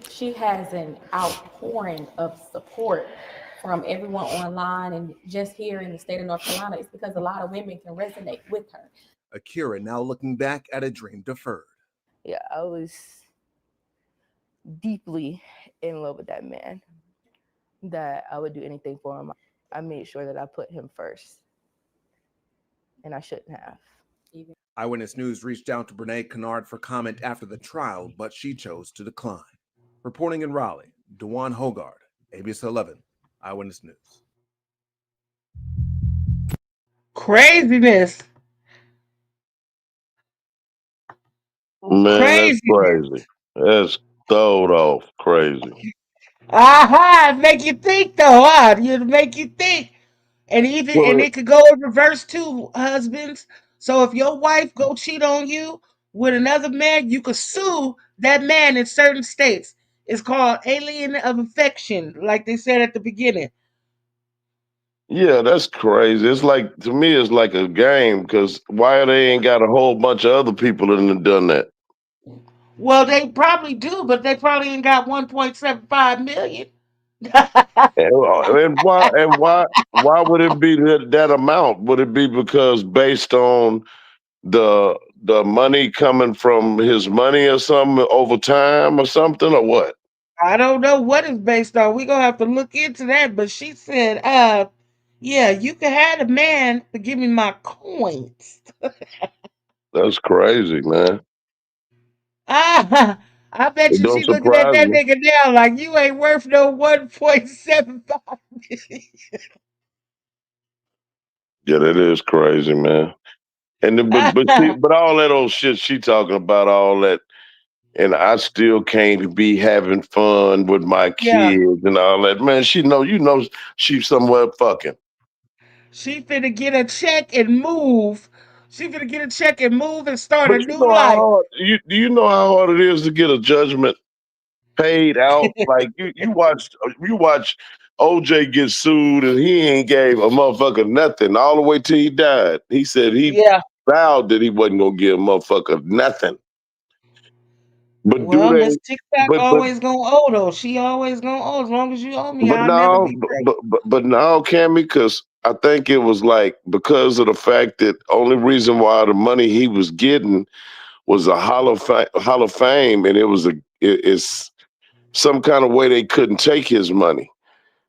She has an outpouring of support from everyone online and just here in the state of North Carolina. It's because a lot of women can resonate with her. Akira now looking back at a dream deferred. Yeah, I was deeply in love with that man, that I would do anything for him. I made sure that I put him first, and I shouldn't have. Eyewitness News reached out to Brene Kennard for comment after the trial, but she chose to decline. Reporting in Raleigh, Dewan Hogard, ABC 11, Eyewitness News. Craziness. Man, that's crazy. That's throwed off crazy. Aha, make you think though, huh? It'll make you think. And it could go in reverse too, husbands. So if your wife go cheat on you with another man, you could sue that man in certain states. It's called alien of affection, like they said at the beginning. Yeah, that's crazy. It's like, to me, it's like a game, because why they ain't got a whole bunch of other people that have done that? Well, they probably do, but they probably ain't got 1.75 million. And why would it be that amount? Would it be because based on the money coming from his money or something over time or something, or what? I don't know what it's based on. We're gonna have to look into that. But she said, yeah, you can have a man to give me my coins. That's crazy, man. I bet It you don't she looking at surprise that me. nigga now like you ain't worth no 1.75 million. Yeah, that is crazy, man. And then, but all that old shit she talking about, all that, and I still can't be having fun with my Yeah. kids and all that. Man, she's somewhere fucking. She finna get a check and move. She finna get a check and move and start a But you new know how life. hard you know how hard it is to get a judgment paid out. Like you watch OJ get sued and he ain't gave a motherfucker nothing all the way till he died. He said he Yeah. vowed that he wasn't gonna give a motherfucker nothing. But do Well, Miss they? TikTok always gonna owe though. She always gonna owe. As long as you owe me, But I'll never now, be broke. but now, Cammy, because I think it was like because of the fact that only reason why the money he was getting was a Hall of Fame, and it's some kind of way they couldn't take his money.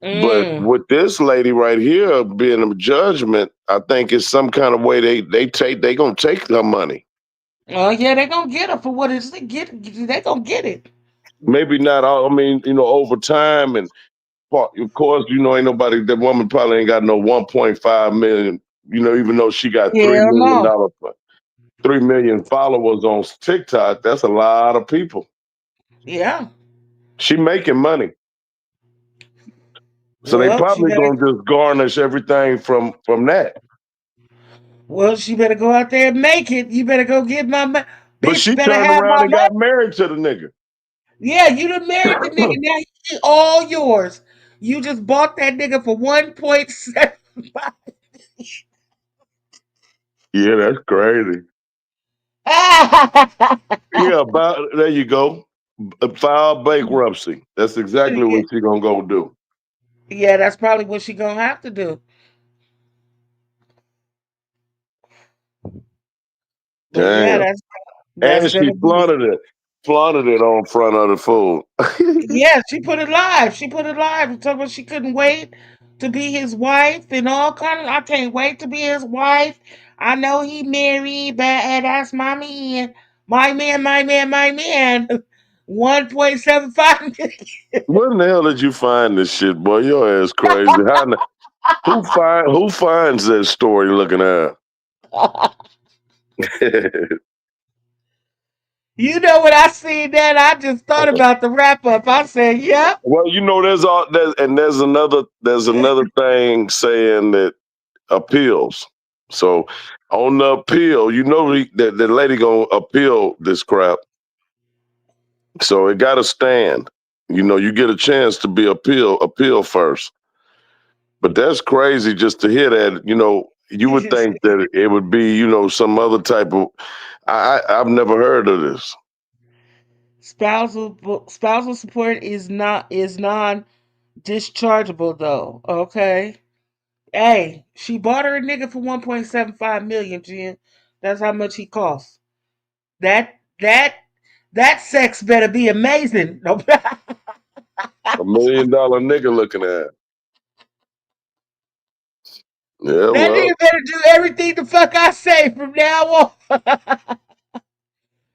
But with this lady right here being a judgment, I think it's some kind of way they gonna take her money. Oh yeah, they gonna get her for what they gonna get it. Maybe not all. I mean, over time, and Of course, you know, ain't nobody. That woman probably ain't got no 1.5 million. You know, even though she got Hell no. $3 million, 3 million followers on TikTok, that's a lot of people. Yeah. She making money, so they Well, she probably better. gonna just garnish everything from that. Well, she better go out there and make it. You better go get my But bitch. she Better turned have around my and money. got married to the nigga. Yeah, you done married the nigga. Now he all yours. You just bought that nigga for 1.75. Yeah, that's crazy. Yeah, about there you go. File bankruptcy. That's exactly yeah, what she gonna go do. yeah, that's probably what she gonna have to do. But yeah, Damn. that's And she gonna be. flaunted it on front of the fool. Yeah, she put it live. She put it live and told me she couldn't wait to be his wife and all kind of. I can't wait to be his wife. I know he married, but that's my man, my man, my man, my man. 1.75 million. Where in the hell did you find this shit, boy? Your ass crazy. Who finds that story looking at? You know, when I seen that, I just thought about the wrap up. I said, "Yep." Well, you know, there's another thing saying that appeals. So on the appeal, you know the lady gonna appeal this crap. So it got to stand. You know, you get a chance to be appeal first. But that's crazy just to hear that. You know, you would think that it would be, you know, some other type of. I've never heard of this. Spousal support is non dischargeable though. Okay. Hey, she bought her a nigga for 1.75 million, Jen. That's how much he costs. That that that sex better be amazing. No, that $1 million nigga looking at. Yeah, nigga well. better do everything the fuck I say from now on.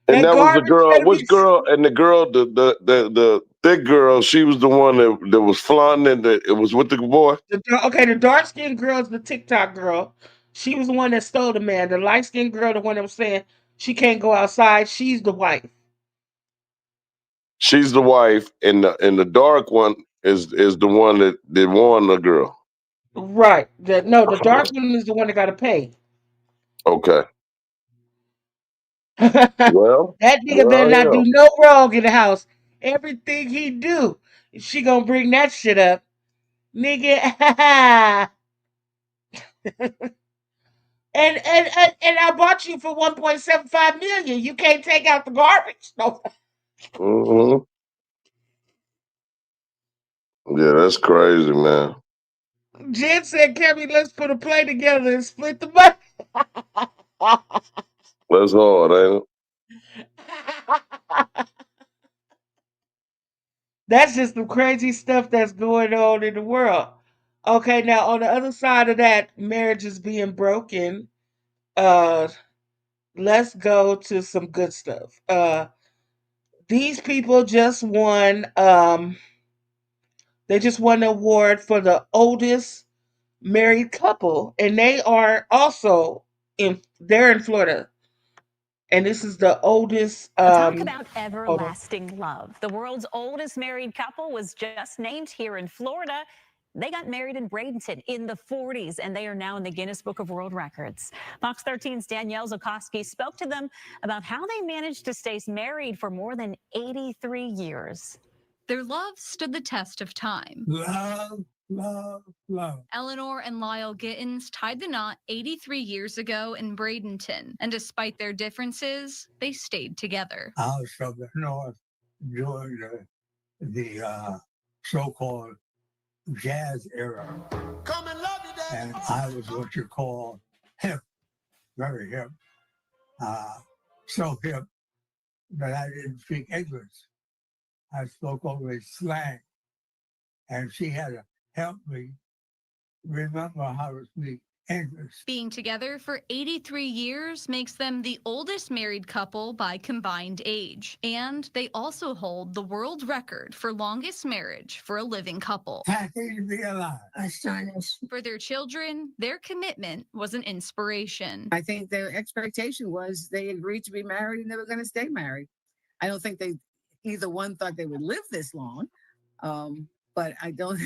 And That that was the garbage girl. better be. Which girl? And the girl, the thick girl. She was the one that was flaunting. And it was with the boy. The dark skinned girl is the TikTok girl. She was the one that stole the man. The light skinned girl, the one that was saying she can't go outside. She's the wife. She's the wife, and the dark one is the one that won the girl. Right. The dark one is the one that got to pay. Okay. That Well, nigga better not do hell. no wrong in the house. Everything he do, she gonna bring that shit up, nigga. and I bought you for 1.75 million. You can't take out the garbage. No. Hmm. Yeah, that's crazy, man. Jen said, Kammy, let's put a play together and split the money. That's hard, ain't That's just the crazy stuff that's going on in the world. Okay, now on the other side of that, marriage is being broken. Uh, let's go to some good stuff. These people just won. They just won an award for the oldest married couple, and they are also in. They're in Florida, and this is the oldest. Talk about Hold on. everlasting love. The world's oldest married couple was just named here in Florida. They got married in Bradenton in the 40s, and they are now in the Guinness Book of World Records. Fox 13's Danielle Zukoski spoke to them about how they managed to stay married for more than 83 years. Their love stood the test of time. Love, love, love. Eleanor and Lyle Gittins tied the knot 83 years ago in Bradenton, and despite their differences, they stayed together. I was from the north during the so-called jazz era. Come and love you, Daddy. And I was what you call hip, very hip. So hip that I didn't speak English. I spoke only slang. And she had to help me remember how to speak interest. Being together for 83 years makes them the oldest married couple by combined age. And they also hold the world record for longest marriage for a living couple. Happy to be alive. Astonished. For their children, their commitment was an inspiration. I think their expectation was they agreed to be married and they were going to stay married. I don't think either one thought they would live this long, but I don't.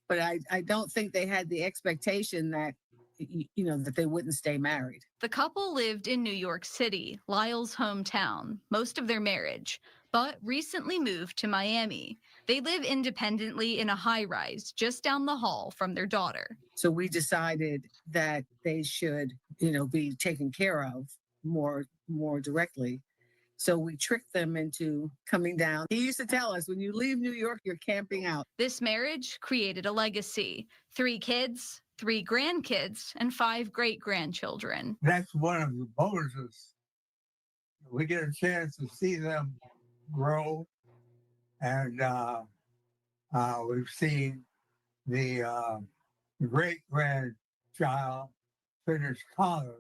But I don't think they had the expectation that that they wouldn't stay married. The couple lived in New York City, Lyle's hometown, most of their marriage, but recently moved to Miami. They live independently in a high-rise just down the hall from their daughter. So we decided that they should, be taken care of more directly. So we tricked them into coming down. He used to tell us, when you leave New York, you're camping out. This marriage created a legacy. 3 kids, 3 grandkids, and 5 great-grandchildren. That's one of the bonuses. We get a chance to see them grow, and we've seen the great-grandchild finish college.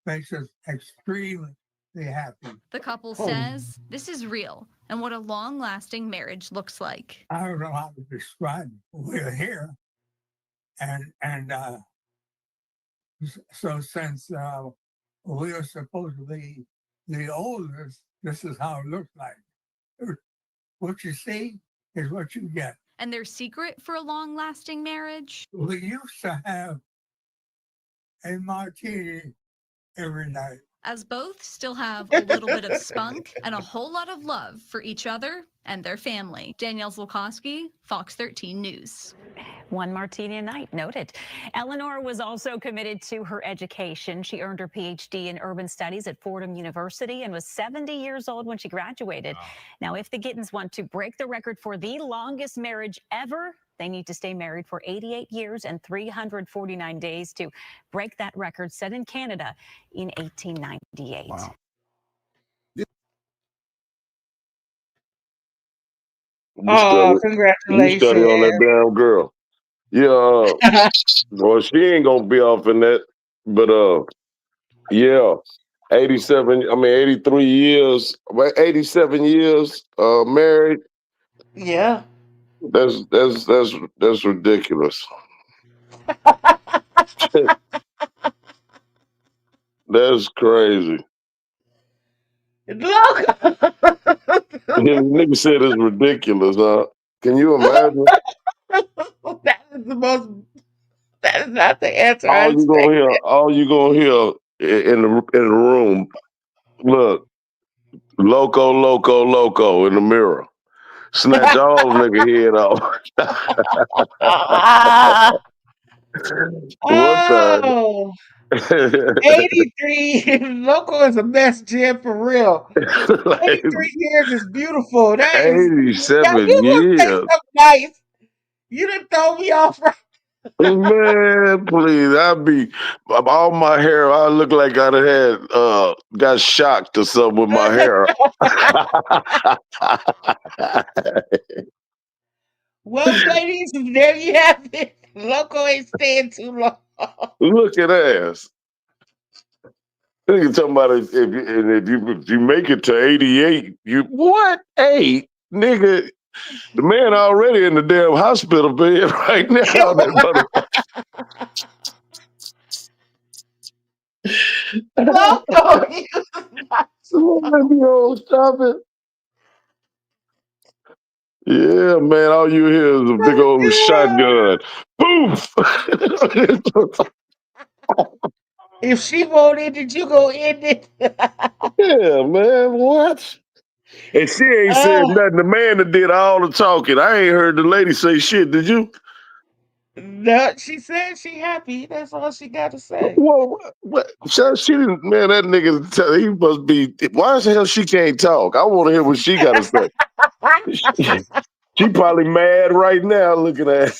Makes us extremely happy. The couple says this is real and what a long-lasting marriage looks like. I don't know how to describe it. We're here, and so since we are supposed to be the oldest, this is how it looks like. What you see is what you get. And their secret for a long-lasting marriage? We used to have a martini every night. As both still have a little bit of spunk and a whole lot of love for each other and their family. Danielle Zolkowski, Fox 13 News. One martini a night, noted. Eleanor was also committed to her education. She earned her PhD in urban studies at Fordham University and was 70 years old when she graduated. Wow. Now, if the Gittins want to break the record for the longest marriage ever, they need to stay married for 88 years and 349 days to break that record set in Canada in 1898. Wow. Congratulations. You study on that damn girl. Yeah. Well, she ain't gonna be off in that, but yeah. 83 years, 87 years married. Yeah. That's ridiculous. That's crazy. Look. Nigga said it's ridiculous, huh? Can you imagine? That is not the answer. All you gonna hear in the room. Look, loco in the mirror. Snatch all nigga head off. Oh, 83. Loco is a mess, Jim, for real. 83 years is beautiful. That 87 you years. Say something nice. You done throw me off right. Man, please. All my hair, I look like I'd have got shocked or something with my hair. Well, ladies, there you have it. Loco ain't staying too long. Look at ass. You talking about if you make it to 88, you what 8, nigga? The man already in the damn hospital bed right now. Loco, stop it. Yeah, man, all you hear is a big old shotgun. Poof! If she won't end it, you go end it. Yeah, man, what? And she ain't said nothing. The man that did all the talking. I ain't heard the lady say shit, did you? No, she said she happy. That's all she got to say. Well, what? She didn't, man, that nigga, he must be, why the hell she can't talk? I want to hear what she got to say. She probably mad right now looking at it.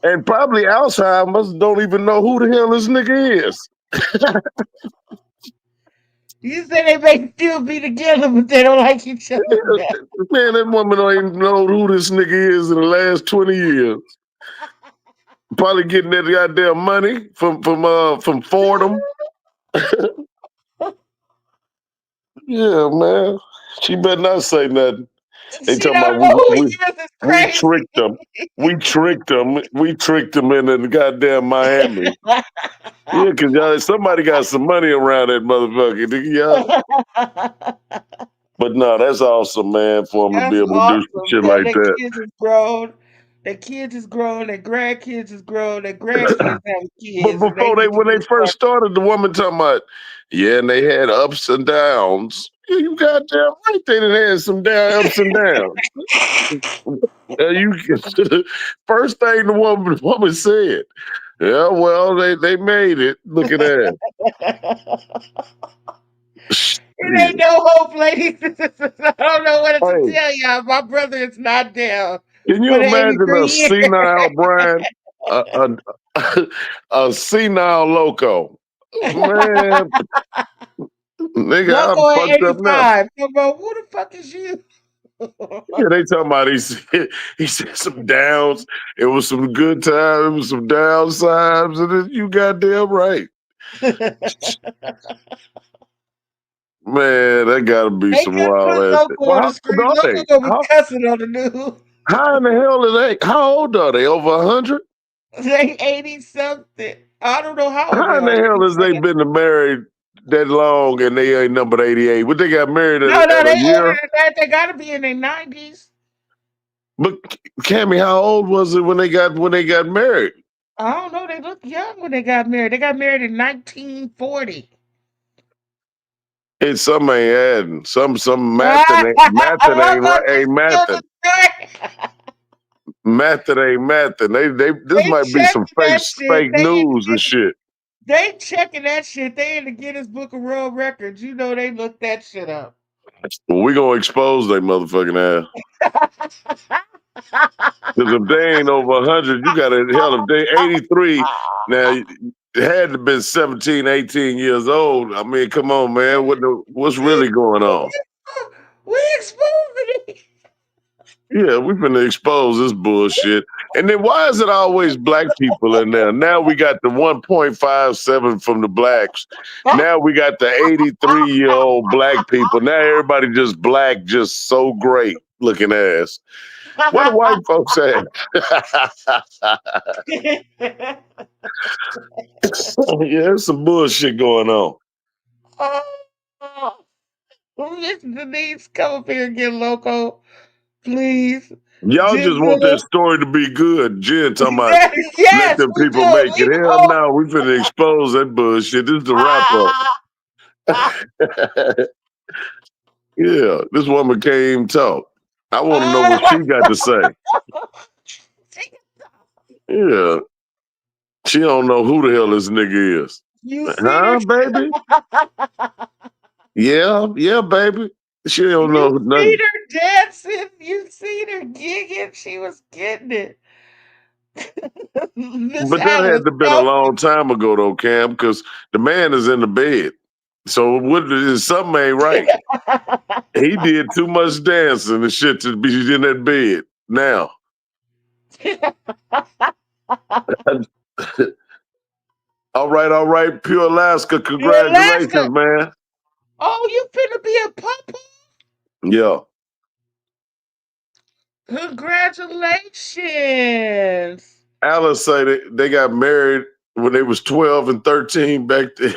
And probably Alzheimer's don't even know who the hell this nigga is. You say they may still be together, but they don't like each other. Man, that woman don't even know who this nigga is in the last 20 years. Probably getting that goddamn money from Fordham. Yeah, man. She better not say nothing. They She talking don't about know who he we is. It's we crazy. tricked them. We tricked them. We tricked them into the goddamn Miami. Yeah, because somebody got some money around that motherfucker. Yeah. But no, that's awesome, man, for them to be That's able to do some awesome, shit man. like Their that. kids is grown. Their kids is grown. Their grandkids is grown. Their grandkids have But kids, and they before get to when be they part. first started, the woman talking about, yeah, and they had ups and downs. Yeah, you goddamn right, they done had some down ups and downs. You first thing the woman said, yeah, well, they made it. Look at that. It Shit. ain't no hope, ladies. I don't know what to Hey, tell y'all. My brother is not down can for you the imagine a 83 years. senile Brian, a senile loco? Man, nigga, I'm Loco at fucked up now. 85. Come on, who the fuck is you? Yeah, they talking about he said some downs. It was some good times. It was some downsides, and then you goddamn right, man. That got to be They some just wild put ass. Loco Well, on how the old screen. are Loco they? gonna be cussing on the news. How in the hell are they? How old are they? Over 100? They 80 something. I don't know how old they How in are. the They hell keep has they saying. been married that long and they ain't number 88? But they got married No, at no, a they older year. than that. They gotta be in their 90s. But Cammy, how old was it when they got married? I don't know. They look young when they got married. They got married in 1940. It's some ain't adding. Some math Ah, ain't Loco right. Ain't just killed the mathing. story. Method ain't mathing. They this They might be some checking that shit. fake news and shit. They checking that shit. They in the Guinness Book of World Records. You know they looked that shit up. Well, we gonna expose they motherfucking ass. Because if they ain't over 100, you gotta hell if they 83, now it had to been 17, 18 years old. I mean, come on, man. What's really going on? We exposing it. Yeah, we finna expose this bullshit. And then why is it always black people in there? Now we got the 1.57 from the blacks. Now we got the 83-year-old black people. Now everybody just black, just so great looking ass. Where the white folks at? Yeah, there's some bullshit going on. Miss Denise, come up here and get Loco, please. Y'all just want Jizilla. that story to be good. Jen talking about let Yes, them we people do. make it. Leave Hell no, we finna expose that bullshit. This is the wrap up. Yeah, this woman can't even talk. I want to know what she got to say. Yeah, she don't know who the hell this nigga is. You seen her? Huh, baby? Yeah, baby. She don't know You seen nothing. her dancing? You seen her gigging? She was getting it. Miss But that Alice, had to been a go. long time ago though, Cam, because the man is in the bed. So something ain't right. He did too much dancing and shit to be in that bed now. All right, Pure Alaska. You're Alaska. Congratulations, man. Oh, you finna be a papa? Yeah. Congratulations. Alice say they got married when they was 12 and 13 back then.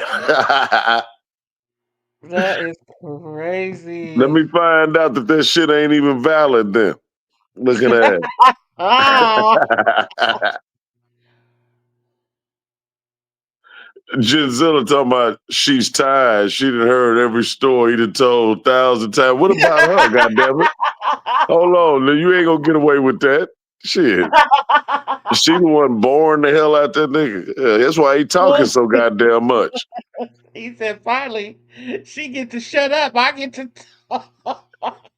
That is Let crazy. me find out that shit ain't even valid then. Look at that. Ah. Ginzilla talking about she's tired. She done heard every story he done told 1,000 times. What about her, goddammit? Hold on, now you ain't gonna get away with that. Shit. She the one born the hell out that nigga. Yeah, that's why he talking so goddamn much. He said, finally, she get to shut up. I get to talk.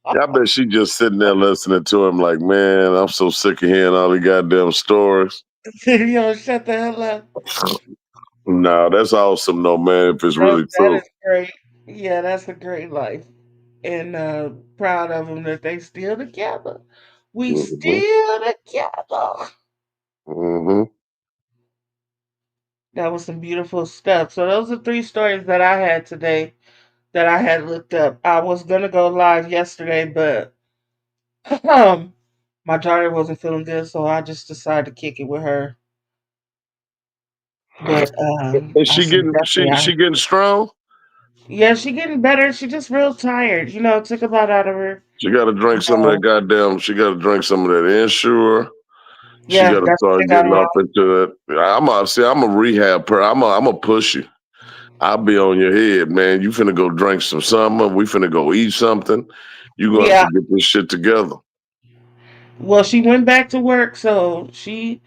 I bet she just sitting there listening to him like, man, I'm so sick of hearing all the goddamn stories. Shut the hell up. Nah, that's awesome though, man, if it's really That true. is great. Yeah, that's a great life. And proud of them that they still together. We Mm-hmm. still together. Mm-hmm. That was some beautiful stuff. So those are 3 stories that I had today that I had looked up. I was gonna go live yesterday, but my daughter wasn't feeling good, so I just decided to kick it with her. But Is I she said getting definitely. she getting strong? Yeah, she getting better. She just real tired. It took a lot out of her. She got to drink some of that goddamn. She got to drink some of that Ensure. She Yeah, got to that's what they start got getting her up on. into it. I'm a rehab per. I'm a push you. I'll be on your head, man. You finna go drink some something. We finna go eat something. You gonna have Yeah. to get this shit together. Well, she went back to work, so she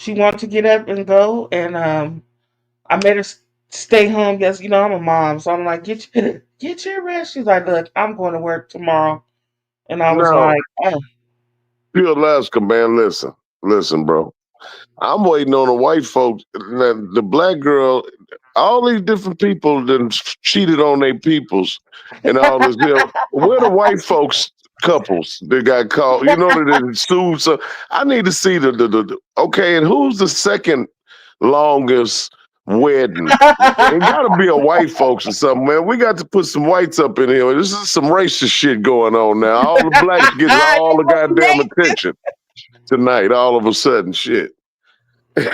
wanted to get up and go, and I made her stay home. Yes, I'm a mom, so I'm like, get your rest. She's like, look, I'm going to work tomorrow, and I was Now, like, oh, you Alaska, man. Listen, bro. I'm waiting on the white folks. The black girl, all these different people that cheated on their peoples and all this. Where the white folks couples that got caught? That they sued. So I need to see the okay. And who's the second longest wedding? It got to be a white folks or something, man. We got to put some whites up in here. This is some racist shit going on now. All the blacks getting all the goddamn attention tonight. All of a sudden, shit. now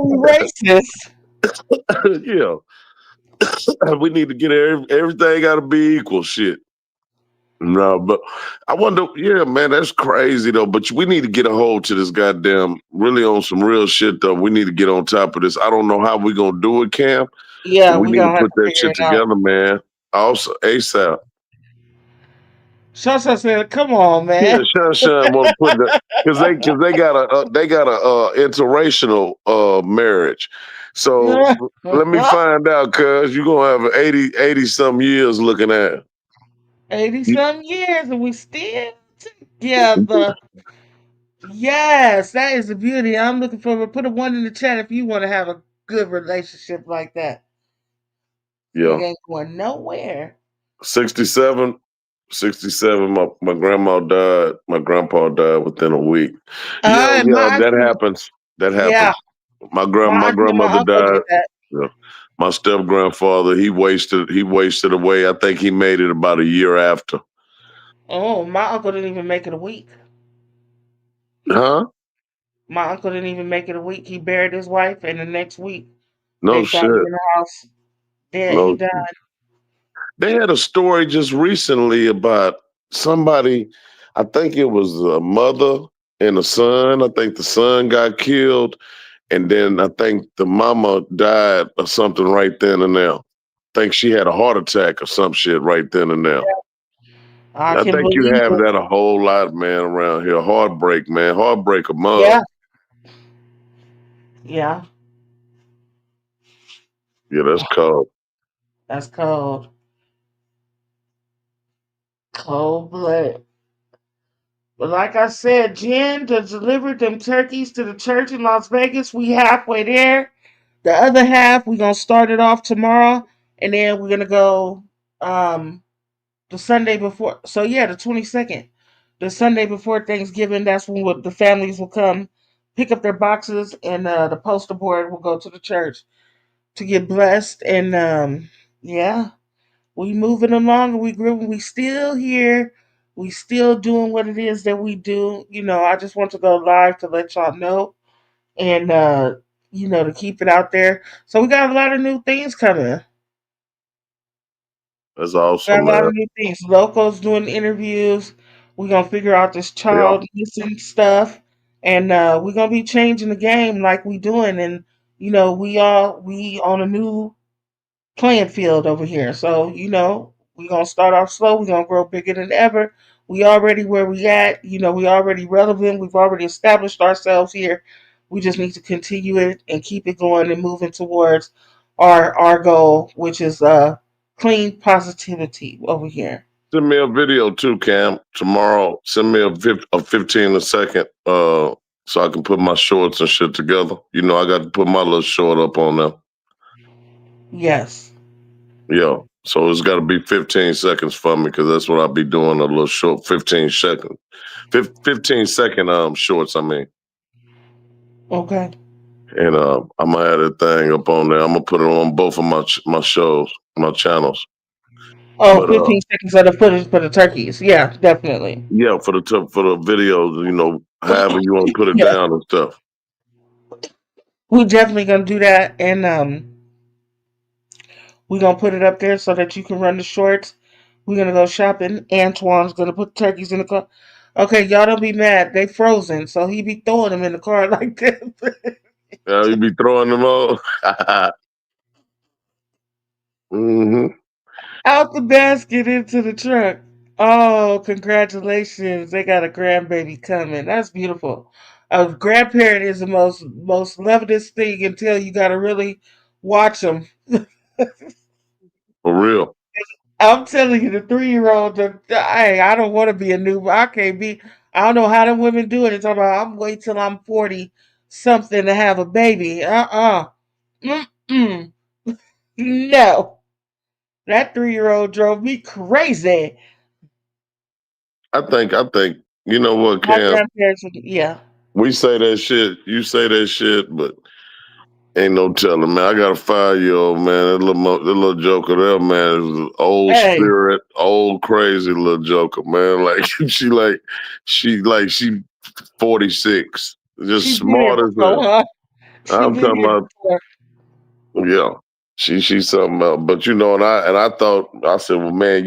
we racist. Yeah, we need to get everything. Got to be equal. Shit. No, but I wonder. Yeah, man, that's crazy though. But we need to get a hold to this goddamn. Really on some real shit though. We need to get on top of this. I don't know how we gonna do it, Cam. But Yeah, we we need to gonna have put to that figure shit it out. together, man. Also, ASAP. Shasha said, "Come on, Yeah, man." Shun want to put that because they got a interracial marriage. So let me find out, cuz you gonna have 80 some years looking at. 80 some years, and we still together. Yes, that is the beauty. I'm looking for. Put a 1 in the chat if you want to have a good relationship like that. Nigga Yeah. ain't going nowhere. 67. 67. My grandma died. My grandpa died within a week. Yeah, And yeah, my that auntie, happens. That yeah, happens. My my auntie and my grandmother uncle did died. that. Yeah. My step grandfather, he wasted away. I think he made it about a year after. Oh, my uncle didn't even make it a week. Huh? My uncle didn't even make it a week. He buried his wife, and the next week they No found him shit. in the house dead. He No. died. They had a story just recently about somebody, I think it was a mother and a son. I think the son got killed, and then I think the mama died or something right then and there. Think she had a heart attack or some shit right then and there. I I can think you believe have it. that a whole lot, man, around here. Heartbreak, man. Heartbreak a Yeah, mug. yeah, Yeah, that's cold. that's cold. Cold blood. But like I said, Jen to deliver them turkeys to the church in Las Vegas. We halfway there. The other half, we're gonna start it off tomorrow, and then we're gonna go the Sunday before. So yeah, the 22nd, the Sunday before Thanksgiving. That's when the families will come pick up their boxes, and the poster board will go to the church to get blessed. And yeah, we moving along, and we grooving. We still here. We still doing what it is that we do. I just want to go live to let y'all know, and to keep it out there. So we got a lot of new things coming. That's Got awesome, a lot man. of new things. Locals doing interviews. We're gonna figure out this Yeah. child missing stuff, and we're gonna be changing the game like we doing. And we on a new playing field over here. So we're gonna start off slow. We're gonna grow bigger than ever. We already where we at. We already relevant. We've already established ourselves here. We just need to continue it and keep it going and moving towards our goal, which is clean positivity over here. Send me a video too, Cam. Tomorrow, send me a 15 a second, so I can put my shorts and shit together. I got to put my little short up on there. Yes. Yeah. So it's got to be 15 seconds for me because that's what I'll be doing. A little short, 15 second shorts. I mean, Okay. And I'm gonna add a thing up on there. I'm gonna put it on both of my shows, my channels. Oh, But 15 seconds of the footage for the turkeys. Yeah, definitely. yeah, for the videos, however you want to put it Yeah. down and stuff. We definitely gonna do that, and we gonna put it up there so that you can run the shorts. We're gonna go shopping. Antoine's gonna put turkeys in the car. Okay, y'all don't be mad. They frozen, so he be throwing them in the car like this. Yeah, you be throwing them all. hmm Out the basket into the truck. Oh, congratulations. They got a grandbaby coming. That's beautiful. A grandparent is the most loveliest thing until you got to really watch them. For real. I'm telling you, the 3-year-old, hey, I don't want to be a new, I can't be, I don't know how the women do it. It's about, I'm wait till I'm 40 something to have a baby. Mm-mm. No. That 3-year-old drove me crazy. I think you know what, My Cam? grandparents, yeah. We say that shit. You say that shit, but ain't no telling, man. I got a 5-year-old man. That little joker there, man, is an old Hey, spirit, old crazy little joker, man. Like she 46, just she's been here smart as before, hell. huh? She's I'm been talking here about, before. yeah. She's something else. But and I thought I said, well, man,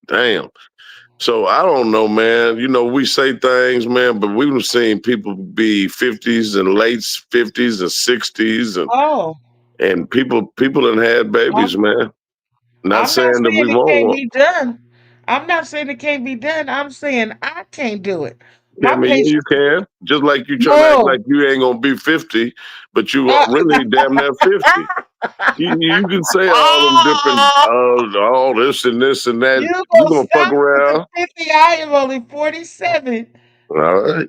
damn. So I don't know, man. We say things, man, but we've seen people be 50s and late 50s and 60s Oh, and people done had I'm, babies, man. Not I'm not saying that saying we it won't can't want. be done. I'm not saying it can't be done. I'm saying I can't do it. Yeah, I My mean, yeah, you patience, can. Just like you trying to act no. like you ain't gonna be 50, but you are really damn near 50. You can say all them different, all this and this and that. You You gonna gonna fuck stop with the around. 50? I am only 47. All right.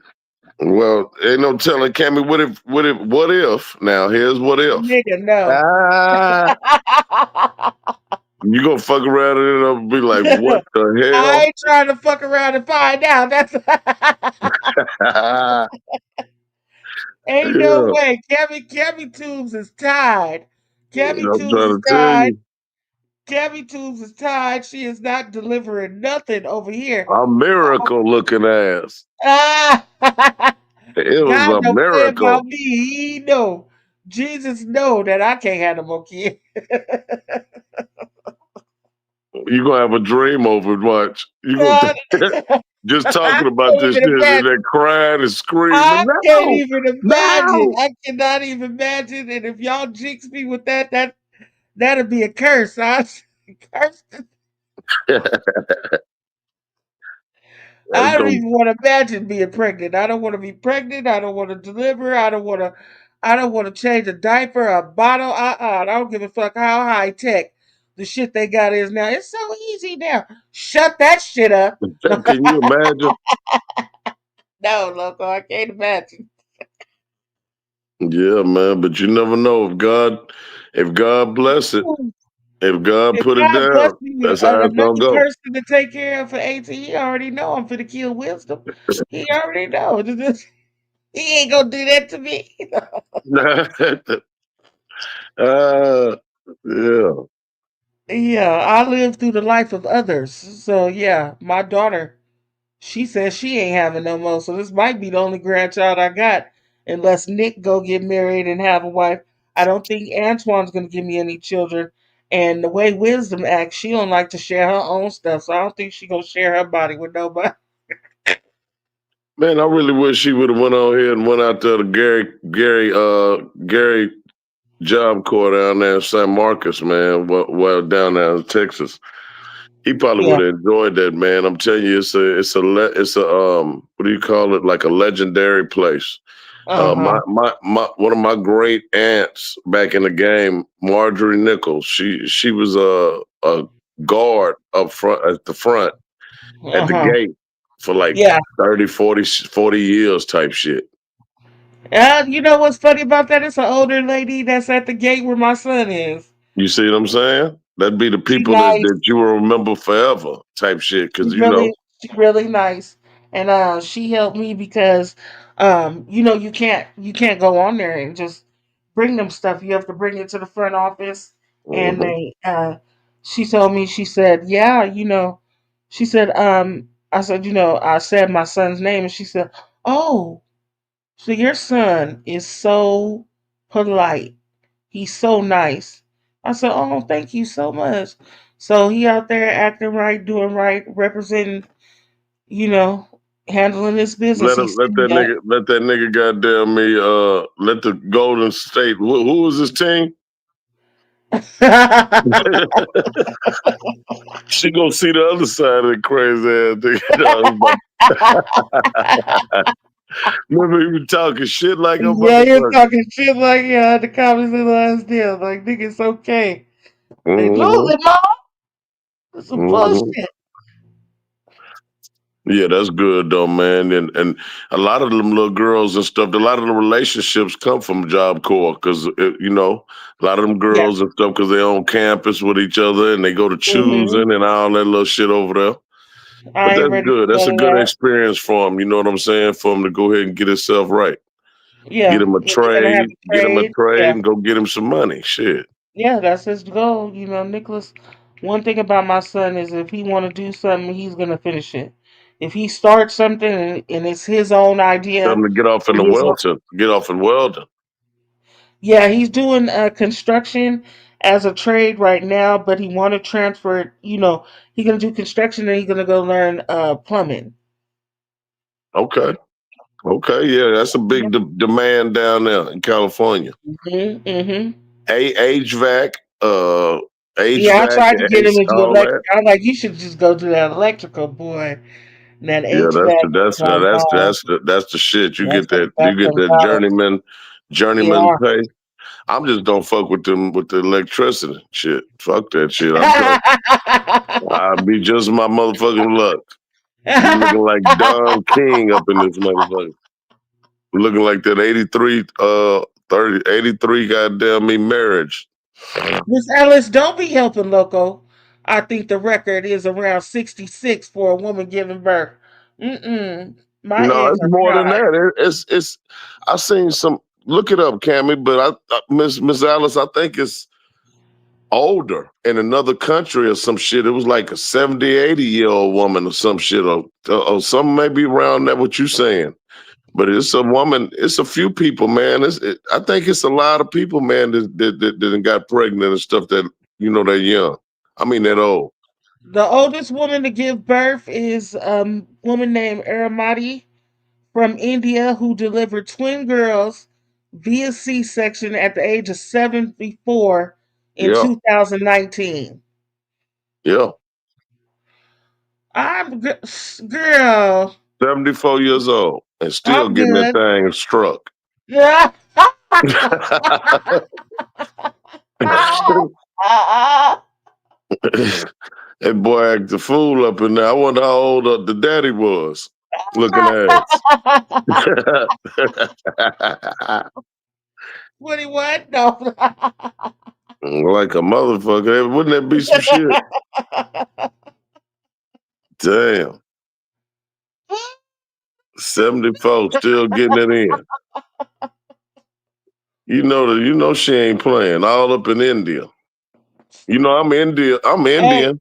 Well, ain't no telling, Cammy. What if? Now, here's what if. Nigga, no. Ah, you gonna fuck around and it'll be like, what I the ain't trying to fuck around and find out. That's hell? ain't no Yeah, way. Cammy Tubes is tied. Cammy I'm Tubes is trying to tell tied. you. Cammy Tubes is tied. She is not delivering nothing over here. A miracle looking ass. Ah, It was God a don't play about miracle. me. He know. Jesus know that I can't have no more kids. You gonna have a dream over it, watch. You God, gonna just I talking about can't this even shit and imagine. then crying and screaming. I can't No, even imagine. no. I cannot even imagine. And if y'all jinx me with that'd be a curse. Curse. That's I don't gonna even want to imagine being pregnant. I don't want to be pregnant. I don't want to deliver. I don't want to. I don't want to change a diaper, a bottle. I don't give a fuck how high tech the shit they got is now. It's so easy now. Shut that shit up. can you imagine? No, loco, I can't imagine. Yeah, man, but you never know if God bless it, if God If put it God bless down, me with that's how it's gonna another go. person to take care of for 18, he already know I'm finna kill wisdom. He already know. He ain't gonna do that to me. uh, yeah. Yeah, I live through the life of others. So yeah, my daughter, she says she ain't having no more. So this might be the only grandchild I got, unless Nick go get married and have a wife. I don't think Antoine's gonna give me any children. And the way Wisdom acts, she don't like to share her own stuff. So I don't think she gonna share her body with nobody. Man, I really wish she would have went on here and went out there to Gary Job Corps down there in San Marcos, man. Well, down there in Texas. He probably Yeah. would have enjoyed that, man. I'm telling you, it's a what do you call it? Like a legendary place. Uh-huh. My one of my great aunts back in the game, Marjorie Nichols. She was a guard up front at the Uh-huh. gate for like Yeah. 30, 40 years type shit. You know what's funny about that? It's an older lady that's at the gate where my son is. You see what I'm saying? That'd be the She people that nice. you will remember forever type shit. She Cause really, she really nice. and she helped me because you can't go on there and just bring them stuff. You have to bring it to the front office, and Mm-hmm. she told me, she said, yeah, she said, I said, I said my son's name, and she said, oh, so your son is so polite. He's so nice. I said, oh, thank you so much. So he out there acting right, doing right, representing, you know, handling his business. Let him, He's still young. let that nigga goddamn me, let the Golden State, who was his team? She gonna see the other side of the crazy ass nigga. Remember he was talking shit like a Yeah, you're motherfucker. talking shit like, yeah, the comments in the last deal. Like, nigga, it's okay. They Mm-hmm. losing, mom. It's some Mm-hmm. bullshit. Yeah, that's good though, man. And a lot of them little girls and stuff, a lot of the relationships come from Job Corps because a lot of them Yeah. girls and stuff because they're on campus with each other and they go to hmm choosing and all that little shit over there. But I ain't that's ready good. for That's none a of good that. experience for him. You know what I'm saying? For him to go ahead and get himself right. Get Yeah. him a Yeah, they're gonna have trade. to Get him a trade. trade Yeah. and go get him some money. Shit. Yeah, that's his goal. Nicholas, one thing about my son is if he want to do something, he's going to finish it. If he starts something and it's his own Tell idea, him to get off in and the his own, Weldon. Get off in Weldon. yeah, he's doing construction as a trade right now, but he want to transfer it. He's going to do construction and he's going to go learn plumbing. Okay. Okay. Yeah, that's a big demand down there in California. Mm-hmm. HVAC, Yeah, I tried to HVAC, get him into all electric. that. I'm like, you should just go to that electrical, boy. And that Yeah, HVAC is like, no, that's the shit. that's You get that $7,000. journeyman Yeah. pay. I'm just don't fuck with them with the electricity shit. Fuck that shit. I'm done. I'll be just my motherfucking luck. Be looking like Don King up in this motherfucker. Looking like that 83 goddamn me marriage. Miss Ellis, don't be helping Loco. I think the record is around 66 for a woman giving birth. Mm-mm. My No, eggs it's are more than fried. that. It's I seen some look it up, Cammy, but Miss Alice, I think it's older in another country or some shit. It was like a 70, 80-year-old woman or some shit or some maybe around that what you saying. But it's a woman, it's a few people, man. I think it's a lot of people, man, that got pregnant and stuff that, they're young. I mean, that old. The oldest woman to give birth is a woman named Aramati from India who delivered twin girls via C-section at the age of 74 in Yeah, 2019. yeah. Girl, 74 years old and still I'm getting that good. thing struck. Yeah. That boy acted a fool up in there. I wonder how old the daddy was. Looking ass. 21? No. Like a motherfucker. Hey, wouldn't that be some shit? Damn. 74 still getting it in. You know she ain't playing. All up in India. I'm India. I'm Hey, Indian.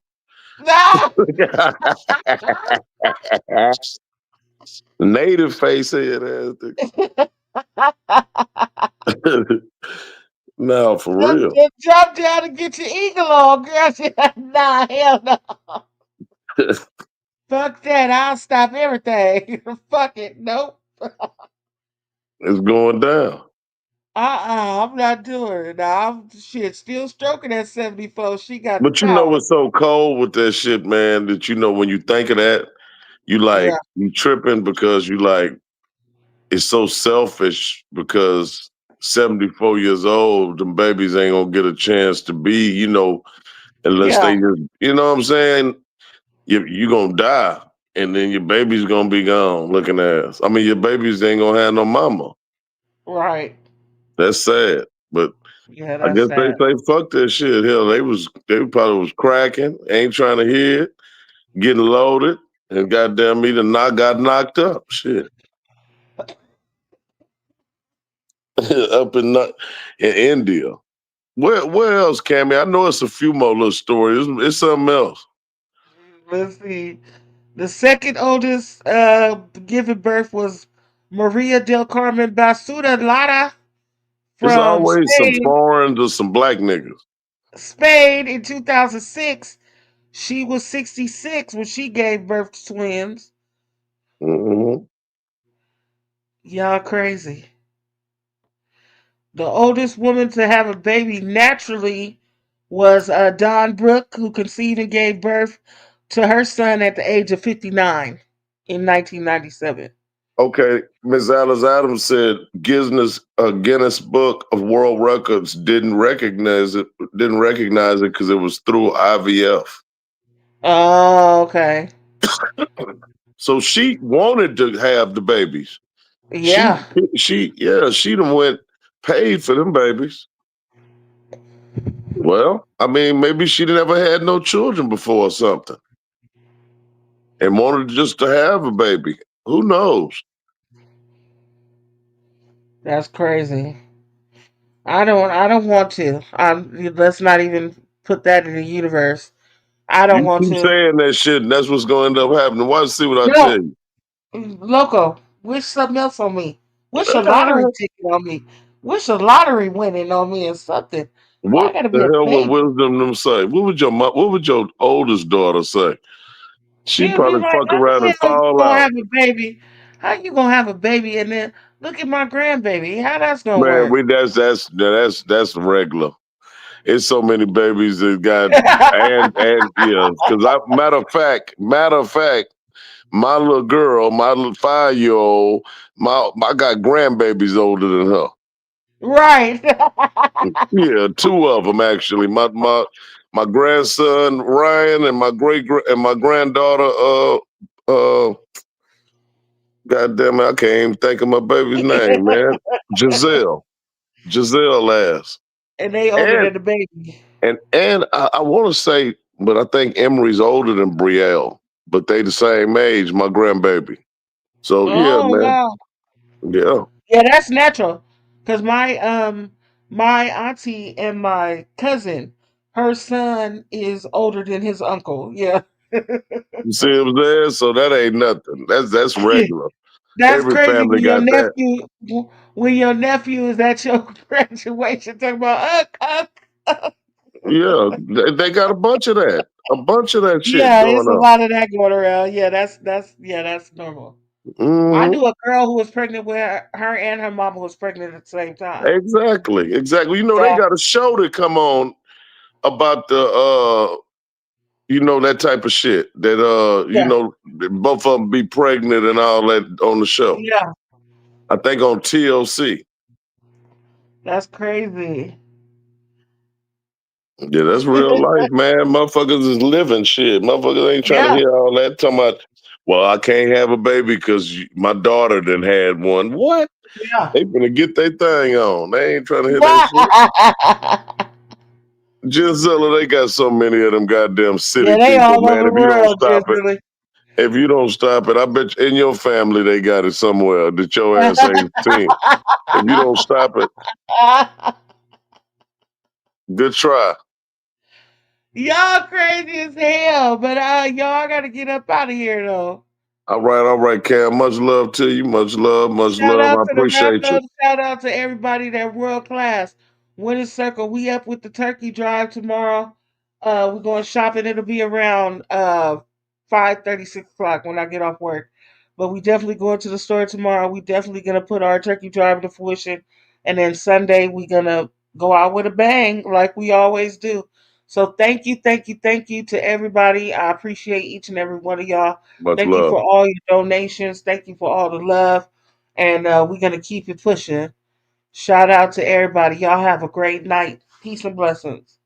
no. Native face head ass. No, for real. Just jump down and get your eagle on, girl. She like, nah, hell no. Fuck that. I'll stop everything. Fuck it. Nope. It's going down. I'm not doing it. Now, I'm shit still stroking at 74. She got the But you know power. what's so cold with that shit, man, that when you think of that, Yeah. you tripping because you like it's so selfish because 74 years old, them babies ain't gonna get a chance to be, unless Yeah. they just, you know what I'm saying? You gonna die and then your baby's gonna be gone looking ass. I mean, your babies ain't gonna have no mama. Right. That's sad. But Yeah, I that's guess they sad. say fuck that shit. Hell, they probably was cracking, ain't trying to hear it, getting loaded. And goddamn me, got knocked up. Shit. Up in India. Where else, Kammy? I know it's a few more little stories. It's something else. Let's see. The second oldest giving birth was Maria del Carmen Basuda Lara It's from always some Spain. foreign or some black niggas. Spain in 2006. She was 66 when she gave birth to twins. Mm-hmm. Y'all crazy. The oldest woman to have a baby naturally was Dawn Brooke, who conceived and gave birth to her son at the age of 59 in 1997. Okay, Miss Alice Adams said Guinness Book of World Records didn't recognize it because it was through IVF. Oh, okay. So she wanted to have the babies. Yeah. She done went paid for them babies. Well, I mean, maybe she never had no children before or something, and wanted just to have a baby. Who knows? That's crazy. I don't want to. Let's not even put that in the universe. I don't You want keep to. saying that shit, and that's what's going to end up happening. Watch, see what I tell No, you. loco, wish something else on me. Wish a lottery ticket on me. Wish a lottery winning on me or something. Why I What gotta be the a hell would baby? wisdom them say? What would your oldest daughter say? She She'll be probably like, fuck "How around the and hell you fall gonna out. have a baby? How you gonna have a baby and then look at my grandbaby? How that's gonna Man, work?" that's regular. It's so many babies that got and yeah. Because matter of fact, my little girl, my little 5-year old, I got grandbabies older than her. Right. Yeah, two of them actually. My grandson Ryan and and my granddaughter. God damn it, I can't even think of my baby's name, man. Giselle, Giselle ass, And they older and than the baby. I want to say, but I think Emery's older than Brielle, but they the same age, my grandbaby. So yeah, Oh man, wow. yeah. Yeah, that's natural. Cause my auntie and my cousin, her son is older than his uncle. Yeah. You see what I'm saying? So that ain't nothing. That's regular. That's Every crazy family when your got that. nephew is at your graduation talking about Yeah, they got a bunch of that shit yeah, going it's a on. lot of that going around. Yeah, that's normal. I Hmm. knew a girl who was pregnant with her and her mama was pregnant at the same time. Exactly. You know, they Yeah, got a show to come on about the that type of shit. That yeah, both of them be pregnant and all that on the show. yeah. I think on TLC. That's crazy. Yeah, that's real life, man. Motherfuckers is living shit. Motherfuckers ain't trying to Yeah, hear all that talking about, well, I can't have a baby because my daughter done had one. What? yeah. They gonna get their thing on. They ain't trying to hear that shit. yeah, Gisela, they got so many of them goddamn city they people, all over man. the world, just really. If you don't stop it, I bet in your family they got it somewhere that your ass ain't seen. If you don't stop it, good try. Y'all crazy as hell, but y'all gotta get up out of here though. All right, Cam. Much love to you. Much love, much Shout love. out I to the wrap appreciate you. up. Shout out to everybody that world class. Winter Circle. We up with the turkey drive tomorrow. We're going shopping. It'll be around 5:30, 6 o'clock when I get off work. But we definitely going to the store tomorrow. We definitely gonna put our turkey drive into fruition. And then Sunday we gonna go out with a bang like we always do. So thank you, thank you, thank you to everybody. I appreciate each and every one of y'all. Much Thank you love. for all your donations. Thank you for all the love. And we're going to keep it pushing. Shout out to everybody. Y'all have a great night. Peace and blessings.